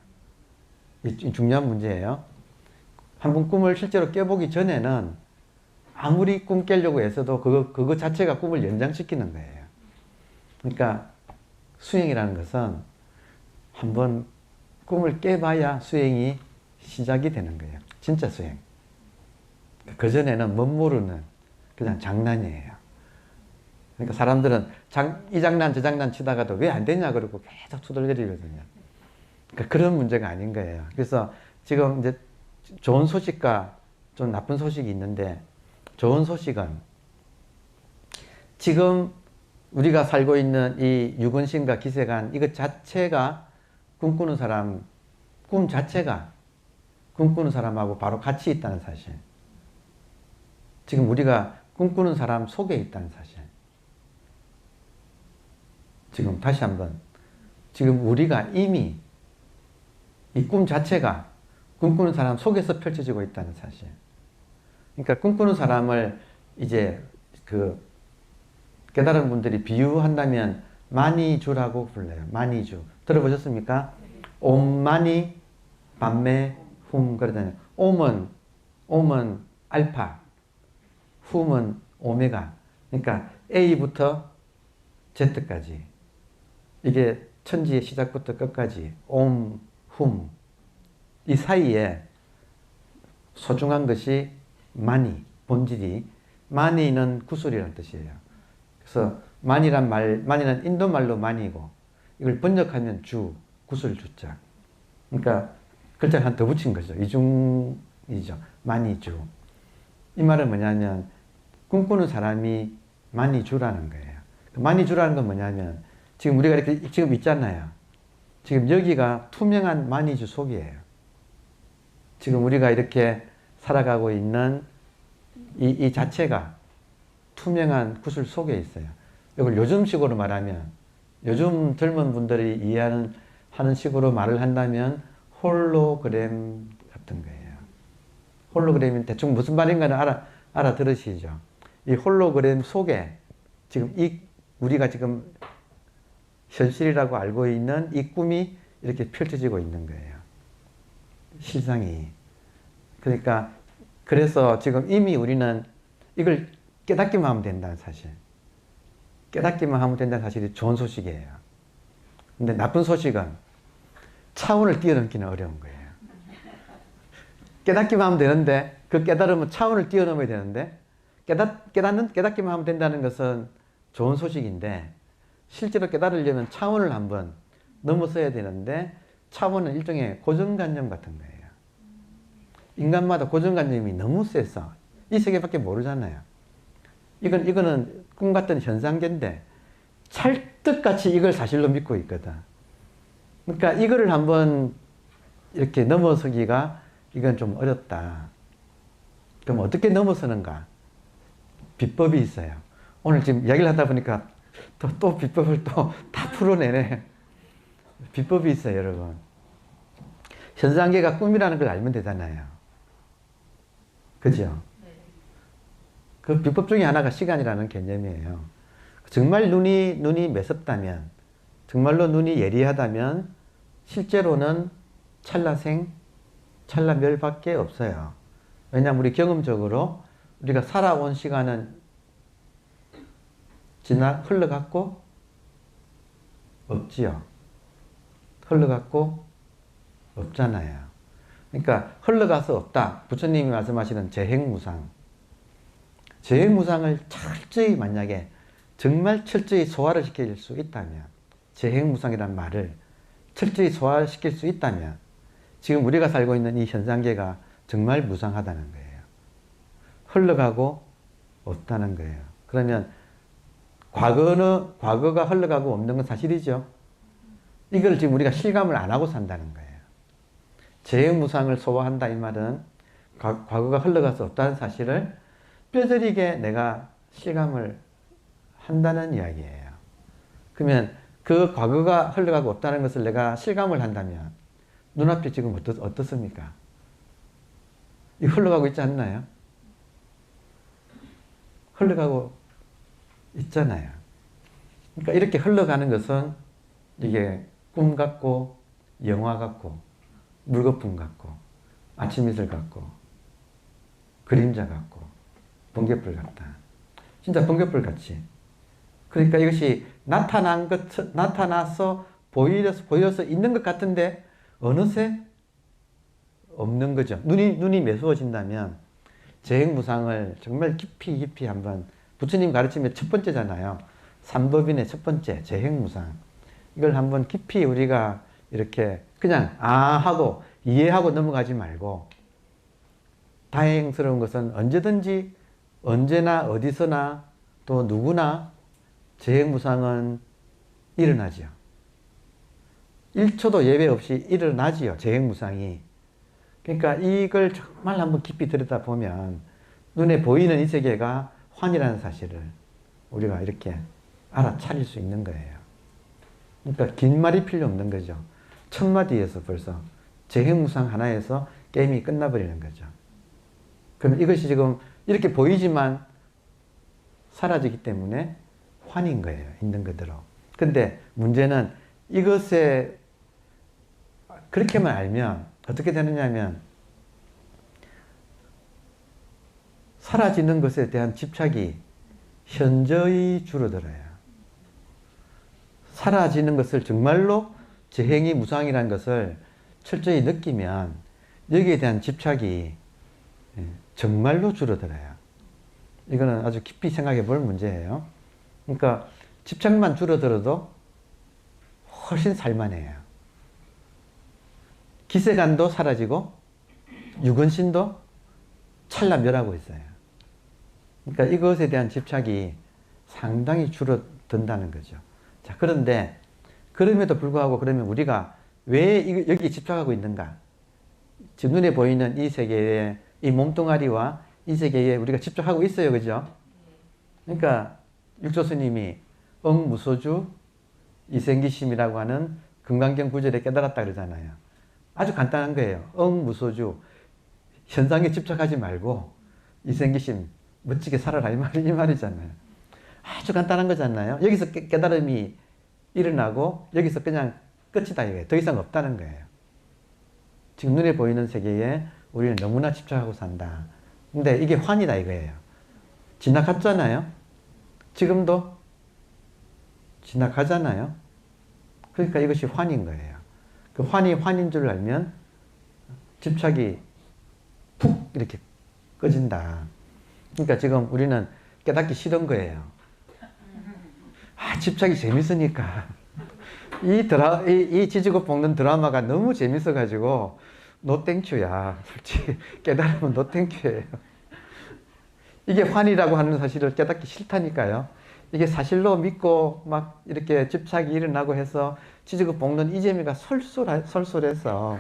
이 중요한 문제예요. 한번 꿈을 실제로 꿔보기 전에는 아무리 꿈 깨려고 해서도 그거 자체가 꿈을 연장시키는 거예요. 그러니까 수행이라는 것은 한번 꿈을 깨봐야 수행이 시작이 되는 거예요. 진짜 수행. 그전에는 멋모르는 그냥 장난이에요. 그러니까 사람들은 이 장난 저 장난 치다가도 왜 안 되냐 그러고 계속 투덜거리거든요. 그러니까 그런 문제가 아닌 거예요. 그래서 지금 이제 좋은 소식과 좀 나쁜 소식이 있는데, 좋은 소식은 지금 우리가 살고 있는 이 유근신과 기세관, 이것 자체가 꿈꾸는 사람, 꿈 자체가 꿈꾸는 사람하고 바로 같이 있다는 사실. 지금 우리가 꿈꾸는 사람 속에 있다는 사실. 지금 다시 한번, 지금 우리가 이미 이 꿈 자체가 꿈꾸는 사람 속에서 펼쳐지고 있다는 사실. 그러니까 꿈꾸는 사람을 이제 그 깨달은 분들이 비유한다면 마니주라고 불러요. 마니주. 들어보셨습니까? 옴마니 밤매 훔 그러잖아요. 옴은 알파, 훔은 오메가. 그러니까 A부터 Z까지. 이게 천지의 시작부터 끝까지 옴, 훔. 이 사이에 소중한 것이 마니, 본질이. 마니는 구슬이라는 뜻이에요. 그래서 마니는 인도말로 마니고, 이걸 번역하면 주, 구슬 주자. 그러니까 글자를 하나 더 붙인 거죠. 이중이죠. 마니주. 이 말은 뭐냐면 꿈꾸는 사람이 마니주라는 거예요. 마니주라는 건 뭐냐면 지금 우리가 이렇게 지금 있잖아요. 지금 여기가 투명한 마니주 속이에요. 지금 우리가 이렇게 살아가고 있는 이 자체가 투명한 구슬 속에 있어요. 이걸 요즘식으로 말하면, 요즘 젊은 분들이 이해하는 식으로 말을 한다면 홀로그램 같은 거예요. 홀로그램이 대충 무슨 말인가는 알아들으시죠? 이 홀로그램 속에 지금 우리가 지금 현실이라고 알고 있는 이 꿈이 이렇게 펼쳐지고 있는 거예요. 실상이. 그러니까 그래서 지금 이미 우리는 이걸 깨닫기만 하면 된다는 사실. 깨닫기만 하면 된다는 사실이 좋은 소식이에요. 근데 나쁜 소식은 차원을 뛰어넘기는 어려운 거예요. 깨닫기만 하면 되는데, 그 깨달으면 차원을 뛰어넘어야 되는데, 깨닫기만 하면 된다는 것은 좋은 소식인데, 실제로 깨달으려면 차원을 한번 넘어서야 되는데, 차원은 일종의 고정관념 같은 거예요. 인간마다 고정관념이 너무 세서 이 세계밖에 모르잖아요. 이거는 꿈 같은 현상계인데 찰떡같이 이걸 사실로 믿고 있거든. 그러니까 이거를 한번 이렇게 넘어서기가 이건 좀 어렵다. 그럼 어떻게 넘어서는가? 비법이 있어요. 오늘 지금 이야기를 하다 보니까 또 비법을 또 다 풀어내네. 비법이 있어요, 여러분. 현상계가 꿈이라는 걸 알면 되잖아요. 그죠? 그 비법 중에 하나가 시간이라는 개념이에요. 정말 눈이 매섭다면, 정말로 눈이 예리하다면 실제로는 찰나생, 찰나멸밖에 없어요. 왜냐하면 우리 경험적으로 우리가 살아온 시간은 흘러갔고 없지요. 흘러갔고 없잖아요. 그러니까 흘러가서 없다. 부처님이 말씀하시는 재행무상. 재행무상을 철저히 만약에 정말 철저히 소화를 시킬 수 있다면, 재행무상이라는 말을 철저히 소화시킬 수 있다면 지금 우리가 살고 있는 이 현상계가 정말 무상하다는 거예요. 흘러가고 없다는 거예요. 그러면 과거가 흘러가고 없는 건 사실이죠. 이걸 지금 우리가 실감을 안 하고 산다는 거예요. 재행무상을 소화한다 이 말은 과거가 흘러가서 없다는 사실을 뼈저리게 내가 실감을 한다는 이야기예요. 그러면 그 과거가 흘러가고 없다는 것을 내가 실감을 한다면 눈앞이 지금 어떻습니까? 이 흘러가고 있지 않나요? 흘러가고 있잖아요. 그러니까 이렇게 흘러가는 것은 이게 꿈 같고 영화 같고 물거품 같고 아침 이슬 같고 그림자 같고 번개불 같다. 진짜 번개불 같이. 그러니까 이것이 나타나서 보여서 있는 것 같은데 어느새 없는 거죠. 눈이 매서워진다면 재행무상을 정말 깊이 한번 부처님 가르침의 첫 번째잖아요. 삼법인의 첫 번째 재행무상. 이걸 한번 깊이 우리가 이렇게 그냥 하고 이해하고 넘어가지 말고 다행스러운 것은 언제든지 언제나 어디서나 또 누구나 재행무상은 일어나지요. 1초도 예외 없이 일어나지요. 재행무상이. 그러니까 이걸 정말 한번 깊이 들여다보면 눈에 보이는 이 세계가 환이라는 사실을 우리가 이렇게 알아차릴 수 있는 거예요. 그러니까 긴 말이 필요 없는 거죠. 첫 마디에서 벌써 재행무상 하나에서 게임이 끝나버리는 거죠. 그럼 이것이 지금 이렇게 보이지만 사라지기 때문에 환인 거예요. 있는 그대로. 근데 문제는 이것에 그렇게만 알면 어떻게 되느냐면 사라지는 것에 대한 집착이 현저히 줄어들어요. 사라지는 것을 정말로 재행이 무상이라는 것을 철저히 느끼면 여기에 대한 집착이 정말로 줄어들어요. 이거는 아주 깊이 생각해 볼 문제예요. 그러니까 집착만 줄어들어도 훨씬 살만해요. 기세간도 사라지고 유근신도 찰나 멸하고 있어요. 그러니까 이것에 대한 집착이 상당히 줄어든다는 거죠. 자, 그런데 그럼에도 불구하고 그러면 우리가 왜 여기 집착하고 있는가? 지금 눈에 보이는 이 세계에 이 몸뚱아리와 이 세계에 우리가 집착하고 있어요. 그죠? 그러니까 육조 스님이 억무소주 이생기심이라고 하는 금강경 구절에 깨달았다 그러잖아요. 아주 간단한 거예요. 억무소주 현상에 집착하지 말고 이생기심 멋지게 살아라 이 말이잖아요. 아주 간단한 거잖아요. 여기서 깨달음이 일어나고 여기서 그냥 끝이다 이거예요. 더 이상 없다는 거예요. 지금 눈에 보이는 세계에 우리는 너무나 집착하고 산다. 근데 이게 환이다 이거예요. 지나갔잖아요. 지금도 지나가잖아요. 그러니까 이것이 환인 거예요. 그 환이 환인 줄 알면 집착이 푹 이렇게 꺼진다. 그러니까 지금 우리는 깨닫기 싫은 거예요. 집착이 재밌으니까. 이 지지고 볶는 드라마가 너무 재밌어가지고 노 땡큐야. 솔직히 깨달으면 노 땡큐예요. 이게 환이라고 하는 사실을 깨닫기 싫다니까요. 이게 사실로 믿고 막 이렇게 집착이 일어나고 해서 지지고 볶는 이 재미가 솔솔해서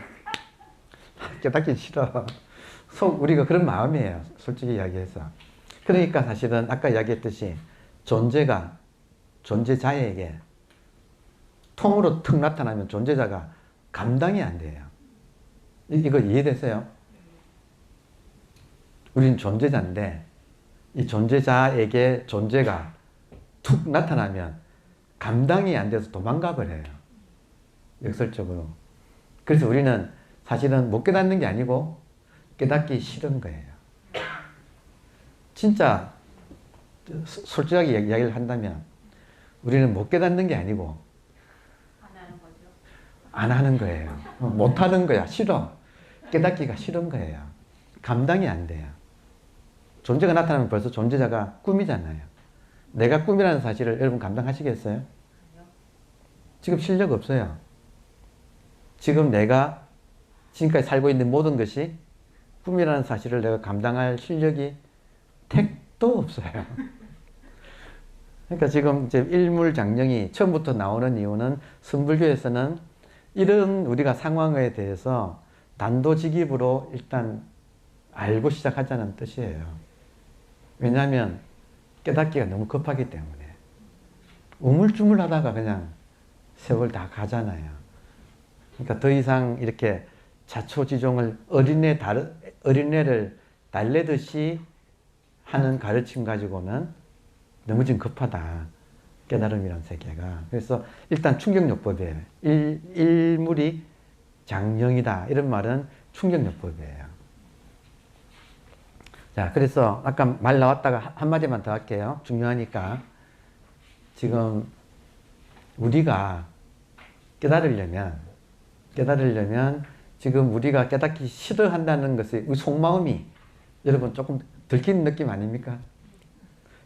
깨닫기 싫어. 우리가 그런 마음이에요. 솔직히 이야기해서. 그러니까 사실은 아까 이야기했듯이 존재자에게 통으로 툭 나타나면 존재자가 감당이 안 돼요. 이거 이해되세요? 우리는 존재자인데 이 존재자에게 존재가 툭 나타나면 감당이 안 돼서 도망가 버려요. 역설적으로. 그래서 우리는 사실은 못 깨닫는 게 아니고 깨닫기 싫은 거예요. 진짜 솔직하게 이야기를 한다면 우리는 못 깨닫는 게 아니고 안 하는 거예요. 못 하는 거야. 싫어. 깨닫기가 싫은 거예요. 감당이 안 돼요. 존재가 나타나면 벌써 존재자가 꿈이잖아요. 내가 꿈이라는 사실을 여러분 감당하시겠어요? 지금 실력 없어요. 지금 내가 지금까지 살고 있는 모든 것이 꿈이라는 사실을 내가 감당할 실력이 택도 없어요. 그러니까 지금 이제 일물장령이 처음부터 나오는 이유는 선불교에서는 이런 우리가 상황에 대해서 단도직입으로 일단 알고 시작하자는 뜻이에요. 왜냐하면 깨닫기가 너무 급하기 때문에 우물쭈물 하다가 그냥 세월 다 가잖아요. 그러니까 더 이상 이렇게 자초지종을 어린애를 달래듯이 하는 가르침 가지고는 너무 지금 급하다. 깨달음이란 세계가. 그래서 일단 충격요법이에요. 일물이 장령이다. 이런 말은 충격요법이에요. 자, 그래서 아까 말 나왔다가 한마디만 더 할게요. 중요하니까. 지금 우리가 깨달으려면 지금 우리가 깨닫기 싫어한다는 것의 속마음이 여러분 조금 들키는 느낌 아닙니까?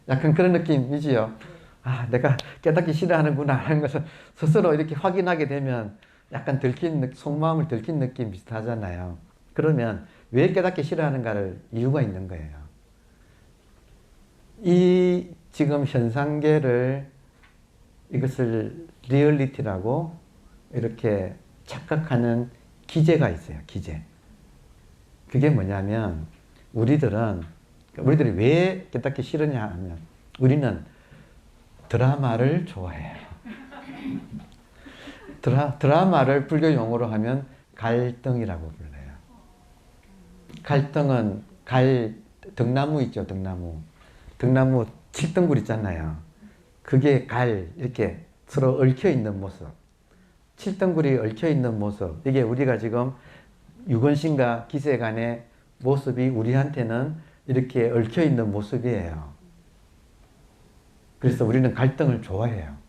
약간 그런 느낌이지요. 아, 내가 깨닫기 싫어하는구나 하는 것을 스스로 이렇게 확인하게 되면 약간 속마음을 들킨 느낌 비슷하잖아요. 그러면 왜 깨닫기 싫어하는가를 이유가 있는 거예요. 이 지금 현상계를 이것을 리얼리티라고 이렇게 착각하는 기제가 있어요. 기제. 그게 뭐냐면 우리들이 왜 깨닫기 싫으냐 하면 우리는 드라마를 좋아해요. 드라마를 불교 용어로 하면 갈등이라고 불러요. 갈등은 등나무 있죠, 등나무. 등나무 7등굴 있잖아요. 그게 이렇게 서로 얽혀 있는 모습. 7등굴이 얽혀 있는 모습. 이게 우리가 지금 유건신과 기세 간의 모습이 우리한테는 이렇게 얽혀 있는 모습이에요. 그래서 우리는 갈등을 좋아해요.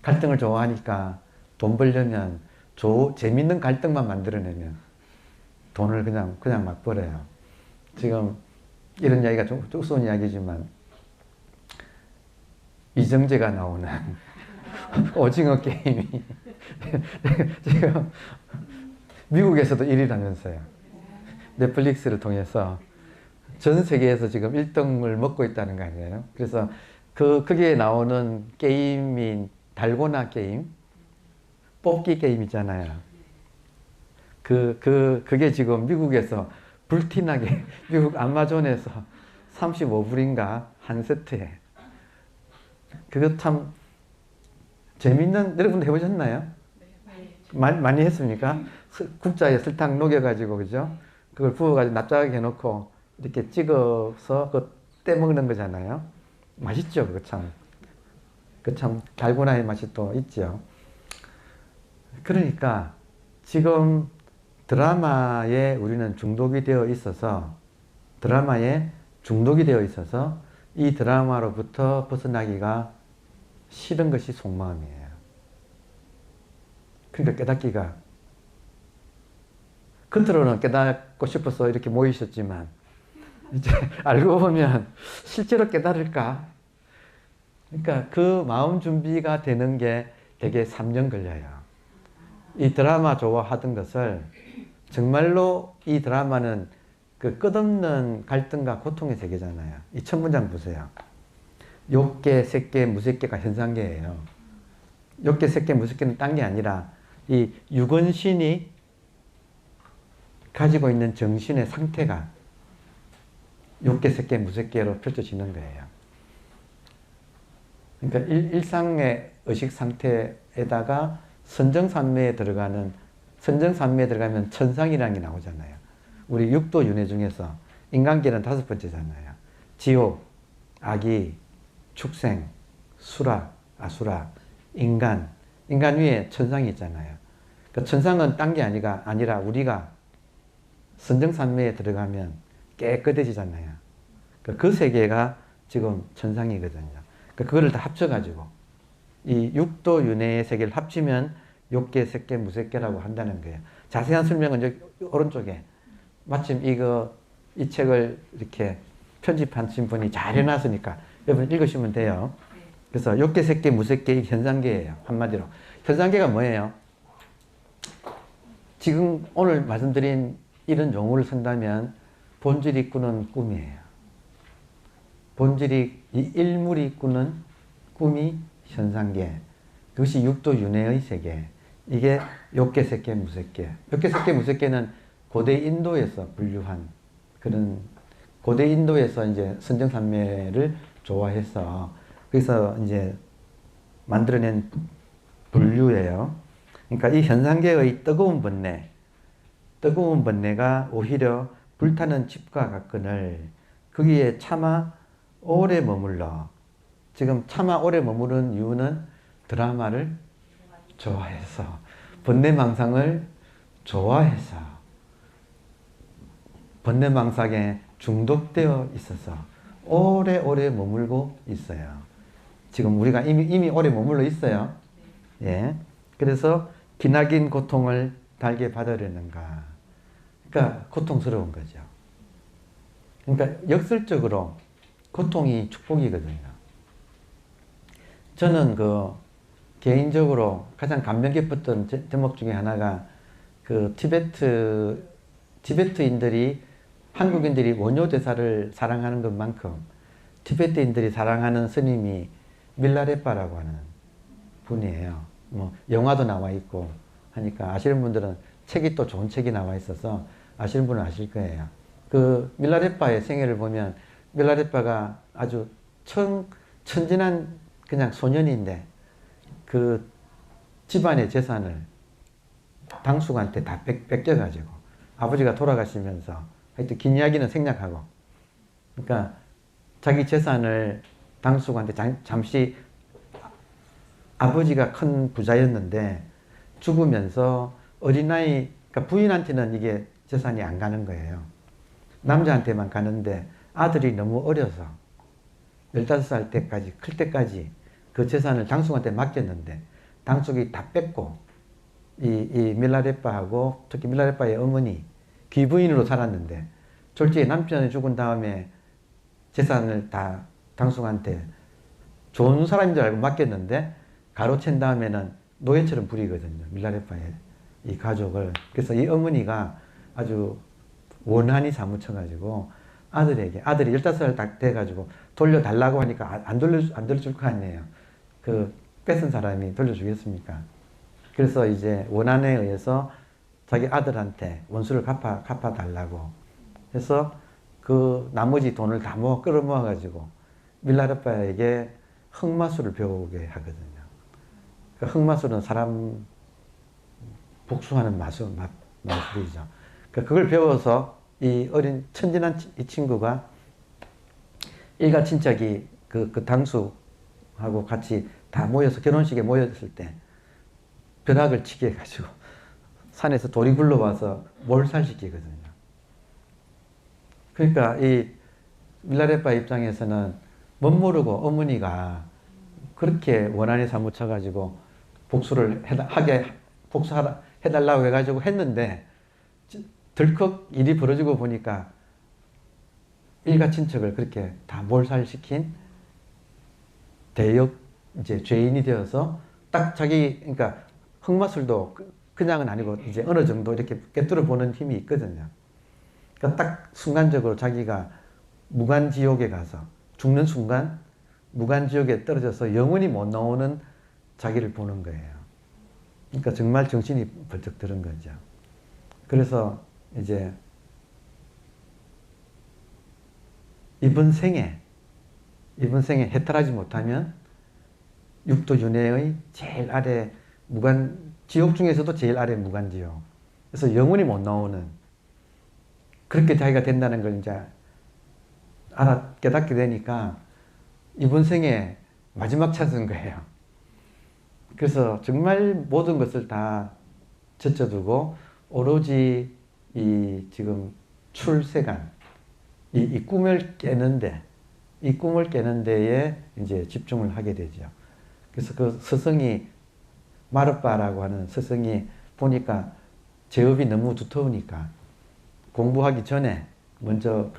갈등을 좋아하니까 돈 벌려면 재밌는 갈등만 만들어내면 돈을 그냥 막 벌어요. 지금 이런 이야기가 좀 우스운 이야기지만 이정재가 나오는 오징어 게임이 지금 미국에서도 1위라면서요. 넷플릭스를 통해서 전 세계에서 지금 1등을 먹고 있다는 거 아니에요? 그래서 거기에 나오는 게임인 달고나 게임, 뽑기 게임이잖아요. 그게 지금 미국에서 불티나게 미국 아마존에서 35불인가 한 세트에. 그거 참 재밌는, 여러분도 해보셨나요? 많이 했습니까? 국자에 설탕 녹여가지고, 그죠? 그걸 부어가지고 납작하게 해놓고 이렇게 찍어서 그거 떼먹는 거잖아요. 맛있죠, 그거 참. 그 참 달고나의 맛이 또 있죠. 그러니까 지금 드라마에 우리는 중독이 되어 있어서 이 드라마로부터 벗어나기가 싫은 것이 속마음이에요. 그러니까 깨닫기가, 겉으로는 깨닫고 싶어서 이렇게 모이셨지만 이제 알고 보면 실제로 깨달을까? 그러니까 그 마음 준비가 되는 게 되게 3년 걸려요. 이 드라마 좋아하던 것을 정말로 이 드라마는 그 끝없는 갈등과 고통의 세계잖아요. 이 첫 문장 보세요. 욕계, 색계, 무색계가 현상계예요. 욕계, 색계, 무색계는 딴 게 아니라 이 유건신이 가지고 있는 정신의 상태가 욕계, 색계, 무색계로 펼쳐지는 거예요. 그러니까 일상의 의식 상태에다가 선정산매에 들어가면 천상이라는 게 나오잖아요. 우리 육도 윤회 중에서 인간계는 5번째잖아요. 지옥, 악이, 축생, 수라, 아수라, 인간 위에 천상이 있잖아요. 그 천상은 딴 게 아니라 우리가 선정산매에 들어가면 깨끗해지잖아요. 그 세계가 지금 천상이거든요. 그거를 다 합쳐가지고 이 육도 윤회의 세계를 합치면 욕계, 색계, 무색계라고 한다는 거예요. 자세한 설명은 여기 오른쪽에 마침 이 책을 이렇게 편집하신 분이 잘 해놨으니까 여러분 읽으시면 돼요. 그래서 욕계, 색계, 무색계 이 현상계예요. 한마디로. 현상계가 뭐예요? 지금 오늘 말씀드린 이런 용어를 쓴다면 본질이 꾸는 꿈이에요. 이 일물이 꾸는 꿈이 현상계. 그것이 육도 윤회의 세계. 이게 욕계, 색계, 무색계. 욕계, 색계, 무색계는 고대 인도에서 분류한 그런 고대 인도에서 이제 선정산매를 좋아해서 그래서 이제 만들어낸 분류예요. 그러니까 이 현상계의 뜨거운 번뇌가 오히려 불타는 집과 같거늘 거기에 차마 오래 머물러. 지금 차마 오래 머무른 이유는 드라마를 좋아해서 번뇌망상을 좋아해서 번뇌망상에 중독되어 있어서 오래오래 머물고 있어요. 지금 우리가 이미 오래 머물러 있어요. 예. 그래서 기나긴 고통을 달게 받으려는가. 그러니까 고통스러운 거죠. 그러니까 역설적으로 고통이 축복이거든요. 저는 개인적으로 가장 감명 깊었던 제목 중에 하나가 티베트인들이 한국인들이 원효 대사를 사랑하는 것만큼 티베트인들이 사랑하는 스님이 밀라레빠라고 하는 분이에요. 영화도 나와 있고 하니까 아시는 분들은 책이 또 좋은 책이 나와 있어서 아시는 분은 아실 거예요. 밀라레빠의 생애를 보면 밀라레빠가 아주 천진한 그냥 소년인데 집안의 재산을 당숙한테 다 뺏겨가지고 아버지가 돌아가시면서 하여튼 긴 이야기는 생략하고 그러니까 자기 재산을 당숙한테 잠시 아버지가 큰 부자였는데 죽으면서 어린아이 그러니까 부인한테는 이게 재산이 안 가는 거예요. 남자한테만 가는데 아들이 너무 어려서 15살 때까지 클 때까지 그 재산을 당숙한테 맡겼는데 당숙이 다 뺏고 이 밀라레빠하고 특히 밀라레빠의 어머니 귀부인으로 살았는데 졸지에 남편이 죽은 다음에 재산을 다 당숙한테 좋은 사람인 줄 알고 맡겼는데 가로챈 다음에는 노예처럼 부리거든요. 밀라레빠의 이 가족을. 그래서 이 어머니가 아주 원한이 사무쳐가지고 아들이 15살 딱 돼가지고 돌려달라고 하니까 안 돌려줄 거 아니에요. 뺏은 사람이 돌려주겠습니까? 그래서 이제 원한에 의해서 자기 아들한테 원수를 갚아달라고 해서 나머지 돈을 다 끌어모아가지고 밀라레빠에게 흑마술을 배우게 하거든요. 흑마술은 사람 복수하는 마술이죠. 그걸 배워서 이 어린 천진한 이 친구가 일가 친척이 그 당숙하고 같이 다 모여서 결혼식에 모였을 때 벼락을 치게 해가지고 산에서 돌이 굴러와서 몰살시키거든요. 그러니까 이 밀라레빠 입장에서는 멋모르고 어머니가 그렇게 원한에 사무쳐가지고 복수해달라고 해가지고 했는데 덜컥 일이 벌어지고 보니까 일가 친척을 그렇게 다 몰살시킨 대역 이제 죄인이 되어서 딱 그러니까 흑마술도 그냥은 아니고 이제 어느 정도 이렇게 꿰뚫어 보는 힘이 있거든요. 그러니까 딱 순간적으로 자기가 무간지옥에 가서 죽는 순간 무간지옥에 떨어져서 영원히 못 나오는 자기를 보는 거예요. 그러니까 정말 정신이 벌쩍 드는 거죠. 그래서 이제 이번 생에 해탈하지 못하면 육도 윤회의 제일 아래 지옥 중에서도 제일 아래 무간지옥. 그래서 영원히 못 나오는 그렇게 자기가 된다는 걸 이제 깨닫게 되니까 이번 생에 마지막 찬스인 거예요. 그래서 정말 모든 것을 다 제쳐두고 오로지 지금 출세간 이 꿈을 깨는 데에 이제 집중을 하게 되죠. 그래서 그 스승이 마르빠라고 하는 스승이 보니까 제업이 너무 두터우니까 공부하기 전에 먼저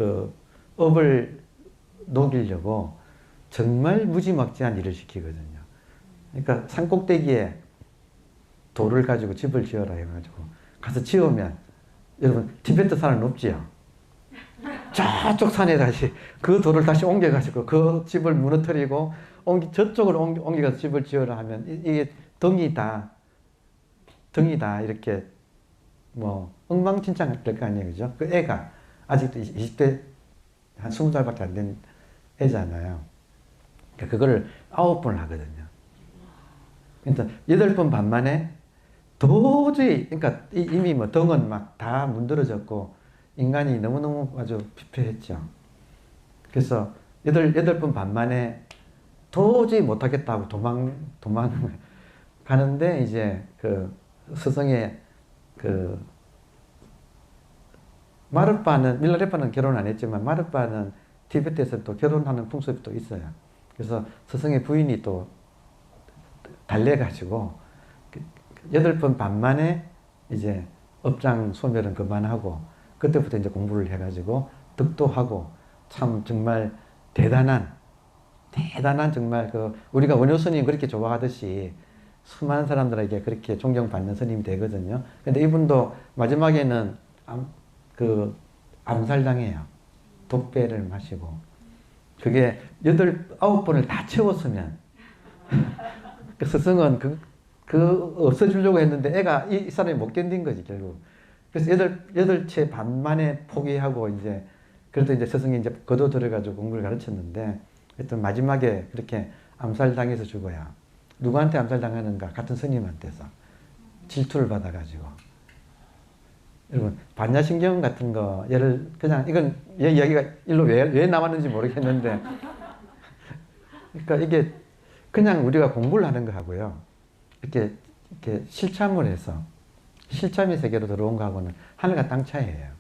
업을 녹이려고 정말 무지막지한 일을 시키거든요. 그러니까 산꼭대기에 돌을 가지고 집을 지어라 해가지고 가서 지으면 여러분 티베트 산은 높지요. 저쪽 산에 다시 그 돌을 다시 옮겨가지고 그 집을 무너뜨리고 저쪽으로 옮겨가서 집을 지어라 하면 이게 등이다 이렇게 엉망진창 될 거 아니에요. 그죠? 그 애가 아직도 20대 한 20살밖에 안 된 애잖아요. 그러니까 그거를 9번을 하거든요. 그러니까 8번 반 만에 도저히 그러니까 이미 등은 막 다 문드러졌고 인간이 너무너무 아주 피폐했죠. 그래서 8번 반 만에 도저히 못하겠다고 도망 가는데 이제 스승의 마르파는, 밀라레파는 결혼 안 했지만 마르파는 티베트에서 또 결혼하는 풍습이 또 있어요. 그래서 스승의 부인이 또 달래가지고 8번 반 만에 이제 업장 소멸은 그만하고 그때부터 이제 공부를 해가지고 득도하고 참 정말 대단한 정말 그 우리가 원효 스님 그렇게 좋아하듯이 수많은 사람들에게 그렇게 존경받는 스님이 되거든요. 근데 이분도 마지막에는 암살당해요. 독배를 마시고. 그게 9번을 다 채웠으면 그 스승은 없애주려고 했는데 애가 이 사람이 못 견딘 거지, 결국. 그래서 8채 반 만에 포기하고 이제 그래도 이제 스승이 이제 거둬 들어가지고 공부를 가르쳤는데 하여튼 마지막에 그렇게 암살당해서 죽어야. 누구한테 암살당하는가? 같은 스님한테서. 질투를 받아가지고. 여러분, 반야신경 같은 거, 예를, 그냥, 이건, 얘 이야기가 일로 왜 나왔는지 모르겠는데, 그러니까 이게 그냥 우리가 공부를 하는 거 하고요. 이렇게 실참을 해서, 실참의 세계로 들어온 거하고는 하늘과 땅 차이예요.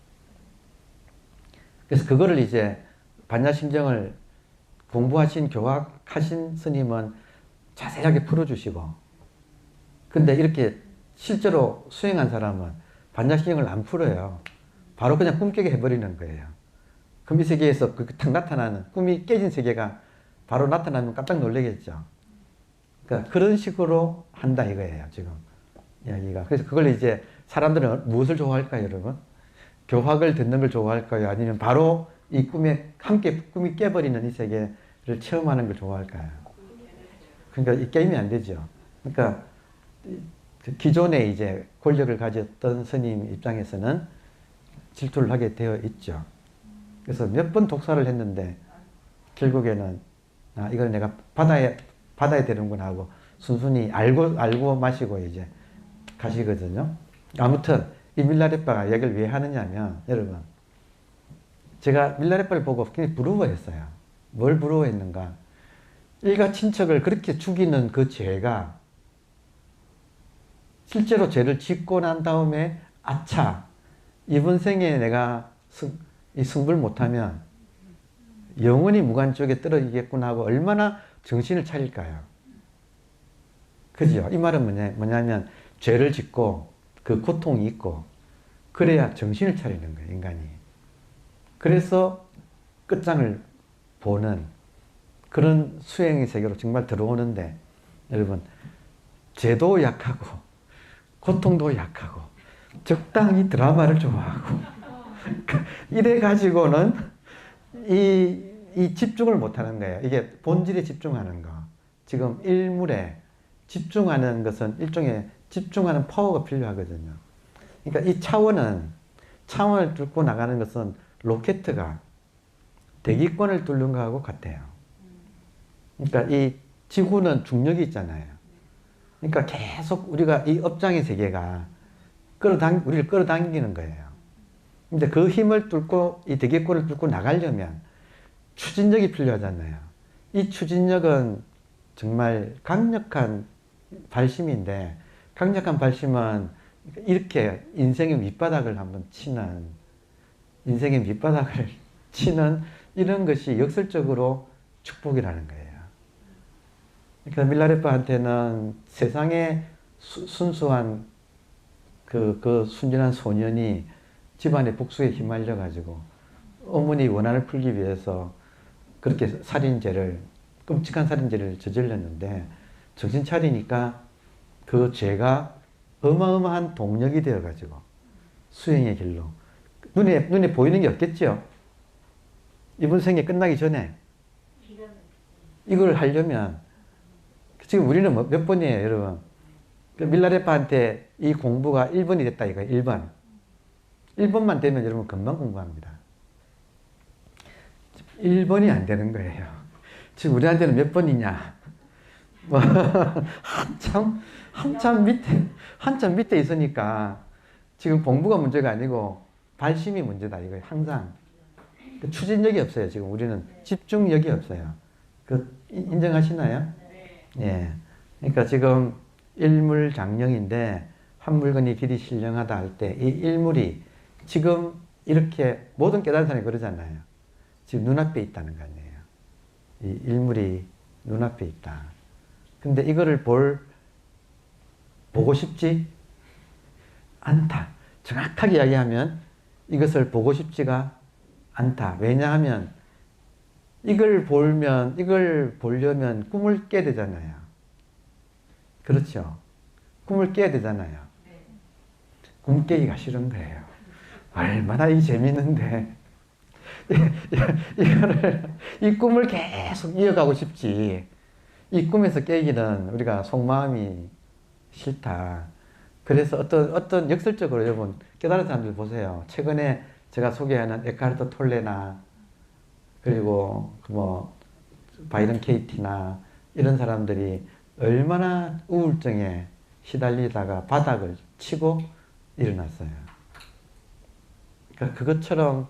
그래서 그거를 이제 반야신경을 공부하신, 교학하신 스님은 자세하게 풀어주시고, 근데 이렇게 실제로 수행한 사람은 반야신경을 안 풀어요. 바로 그냥 꿈 깨게 해버리는 거예요. 그럼 이 세계에서 탁 나타나는, 꿈이 깨진 세계가 바로 나타나면 깜짝 놀라겠죠. 그러니까 그런 식으로 한다 이거예요, 지금. 이야기가. 그래서 그걸 이제 사람들은 무엇을 좋아할까요, 여러분? 교학을 듣는 걸 좋아할까요? 아니면 바로 이 꿈에, 함께 꿈이 깨버리는 이 세계를 체험하는 걸 좋아할까요? 그러니까 이 게임이 안 되죠. 그러니까 기존에 이제 권력을 가졌던 스님 입장에서는 질투를 하게 되어 있죠. 그래서 몇 번 독사를 했는데 결국에는 이걸 내가 받아야 되는구나 하고 순순히 알고 마시고 이제 가시거든요. 아무튼 이 밀라레빠가 얘기를 왜 하느냐면 여러분, 제가 밀라레빠를 보고 굉장히 부러워했어요. 뭘 부러워했는가? 일가 친척을 그렇게 죽이는 그 죄가 실제로 죄를 짓고 난 다음에 아차, 이번 생에 내가 승불 못하면 영원히 무간쪽에 떨어지겠구나 하고 얼마나 정신을 차릴까요? 그죠? 이 말은 뭐냐면 죄를 짓고 그 고통이 있고 그래야 정신을 차리는 거예요, 인간이. 그래서 끝장을 보는 그런 수행의 세계로 정말 들어오는데 여러분, 죄도 약하고 고통도 약하고 적당히 드라마를 좋아하고 이래 가지고는 이 집중을 못하는 거예요. 이게 본질에 집중하는 거. 지금 일물에 집중하는 것은 일종의 집중하는 파워가 필요하거든요. 그러니까 이 차원을 뚫고 나가는 것은 로켓가 대기권을 뚫는 거하고 같아요. 그러니까 이 지구는 중력이 있잖아요. 그러니까 계속 우리가 이 업장의 세계가 우리를 끌어당기는 거예요. 근데 그 힘을 뚫고 이 대기권을 뚫고 나가려면 추진력이 필요하잖아요. 이 추진력은 정말 강력한 발심인데 강력한 발심은 이렇게 인생의 밑바닥을 한번 인생의 밑바닥을 치는 이런 것이 역설적으로 축복이라는 거예요. 그러니까 밀라레빠한테는 세상에 순수한 그 순진한 소년이 집안의 복수에 휘말려 가지고 어머니 원한을 풀기 위해서 그렇게 끔찍한 살인죄를 저질렀는데 정신 차리니까 그 죄가 어마어마한 동력이 되어 가지고 수행의 길로 눈에 보이는 게 없겠죠. 이번 생에 끝나기 전에 이걸 하려면 지금 우리는 몇 번이에요, 여러분? 밀라레빠한테 이 공부가 1번이 됐다 이거예요. 1번. 1번만 되면 여러분 금방 공부합니다. 1번이 안 되는 거예요. 지금 우리한테는 몇 번이냐? 뭐 한참 밑에 있으니까 지금 공부가 문제가 아니고 발심이 문제다 이거예요. 항상 추진력이 없어요. 지금 우리는 집중력이 없어요. 인정하시나요? 예. 그러니까 지금 일물장령인데 한 물건이 길이 신령하다 할 때 이 일물이 지금 이렇게 모든 깨달은 사람이 그러잖아요. 지금 눈앞에 있다는 거 아니에요. 이 일물이 눈앞에 있다. 근데 이거를 보고 싶지 않다. 정확하게 이야기하면 이것을 보고 싶지가 않다. 왜냐하면 이걸 보려면 꿈을 깨야 되잖아요. 그렇죠? 꿈을 깨야 되잖아요. 꿈 깨기가 싫은 거예요. 얼마나 이 재밌는데. 이 꿈을 계속 이어가고 싶지. 이 꿈에서 깨기는 우리가 속마음이 싫다. 그래서 어떤 역설적으로 여러분 깨달은 사람들 보세요. 최근에 제가 소개하는 에카르트 톨레나 그리고 바이런 케이티나 이런 사람들이 얼마나 우울증에 시달리다가 바닥을 치고 일어났어요. 그러니까 그것처럼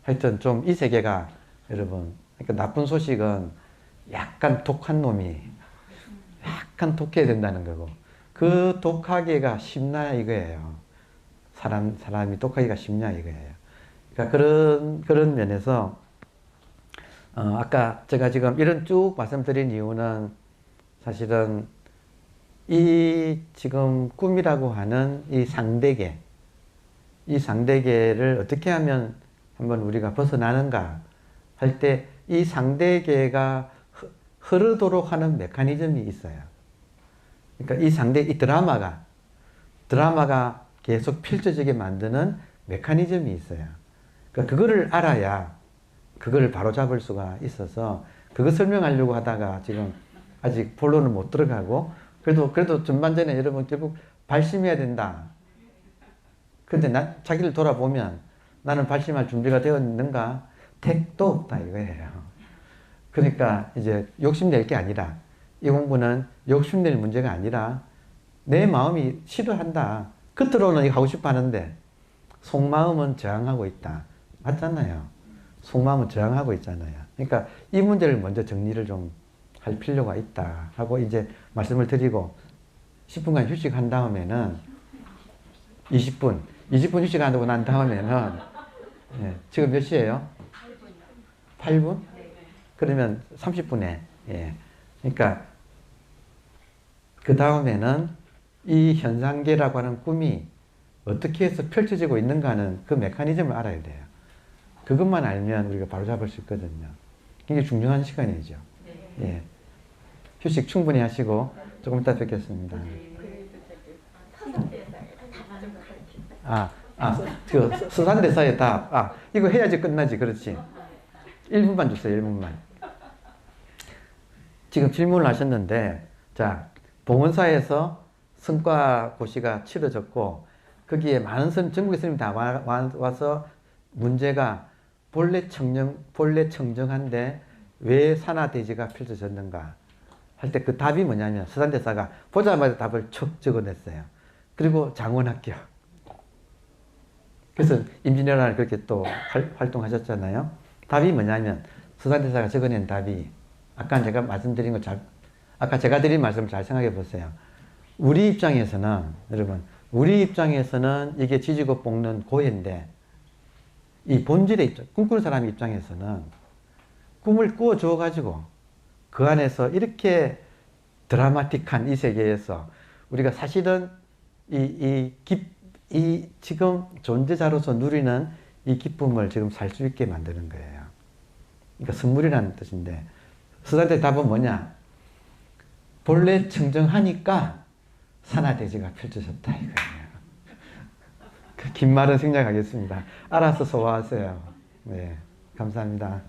하여튼 좀 이 세계가 여러분, 그러니까 나쁜 소식은 약간 독한 놈이 약간 독해야 된다는 거고, 그 독하기가 쉽나 이거예요. 사람이 독하기가 쉽냐 이거예요. 그러니까 그런 면에서 아까 제가 지금 이런 쭉 말씀드린 이유는 사실은 이 지금 꿈이라고 하는 이 상대계를 어떻게 하면 한번 우리가 벗어나는가 할 때 이 상대계가 흐르도록 하는 메커니즘이 있어요. 그러니까 이 드라마가 계속 펼쳐지게 만드는 메커니즘이 있어요. 그러니까 그거를 알아야 그걸 바로잡을 수가 있어서 그거 설명하려고 하다가 지금 아직 본론은 못 들어가고 그래도 전반전에 여러분 결국 발심해야 된다. 근데 자기를 돌아보면 나는 발심할 준비가 되어 있는가? 택도 없다 이거예요. 그러니까 이제 욕심낼 게 아니라 이 공부는 욕심낼 문제가 아니라 내 마음이 싫어한다. 겉으로는 이거 하고 싶어 하는데 속마음은 저항하고 있다. 맞잖아요. 속마음은 저항하고 있잖아요. 그러니까 이 문제를 먼저 정리를 좀 할 필요가 있다 하고 이제 말씀을 드리고 10분간 휴식한 다음에는 20분 휴식하고 난 다음에는 지금 몇 시예요? 8분? 그러면 30분에 그러니까 그 다음에는 이 현상계라고 하는 꿈이 어떻게 해서 펼쳐지고 있는가는 그 메커니즘을 알아야 돼요. 그것만 알면 우리가 바로 잡을 수 있거든요. 굉장히 중요한 시간이죠. 예. 휴식 충분히 하시고 조금 이따 뵙겠습니다. 그 서산대사의 답. 이거 해야지 끝나지. 그렇지. 1분만 주세요. 1분만. 지금 질문을 하셨는데, 자, 봉헌사에서 성과 고시가 치러졌고, 거기에 많은 전국의 스님이 다 와서 문제가 본래 청정한데 왜 산화대지가 펼쳐졌는가 할 때 그 답이 뭐냐면 서산대사가 보자마자 답을 척 적어냈어요. 그리고 장원합격. 그래서 임진왜란을 그렇게 또 활동하셨잖아요. 답이 뭐냐면 서산대사가 적어낸 답이 아까 제가 말씀드린 거 아까 제가 드린 말씀을 잘 생각해 보세요. 우리 입장에서는 여러분 이게 지지고 볶는 고해인데 이 본질의 입장, 꿈꾸는 사람 입장에서는 꿈을 꾸어줘 가지고 그 안에서 이렇게 드라마틱한 이 세계에서 우리가 사실은 이 지금 존재자로서 누리는 이 기쁨을 지금 살 수 있게 만드는 거예요. 그러니까 선물이라는 뜻인데 서산대 답은 뭐냐? 본래 청정하니까 산화대지가 펼쳐졌다 이거예요. 그 긴 말은 생략하겠습니다. 알아서 소화하세요. 네, 감사합니다.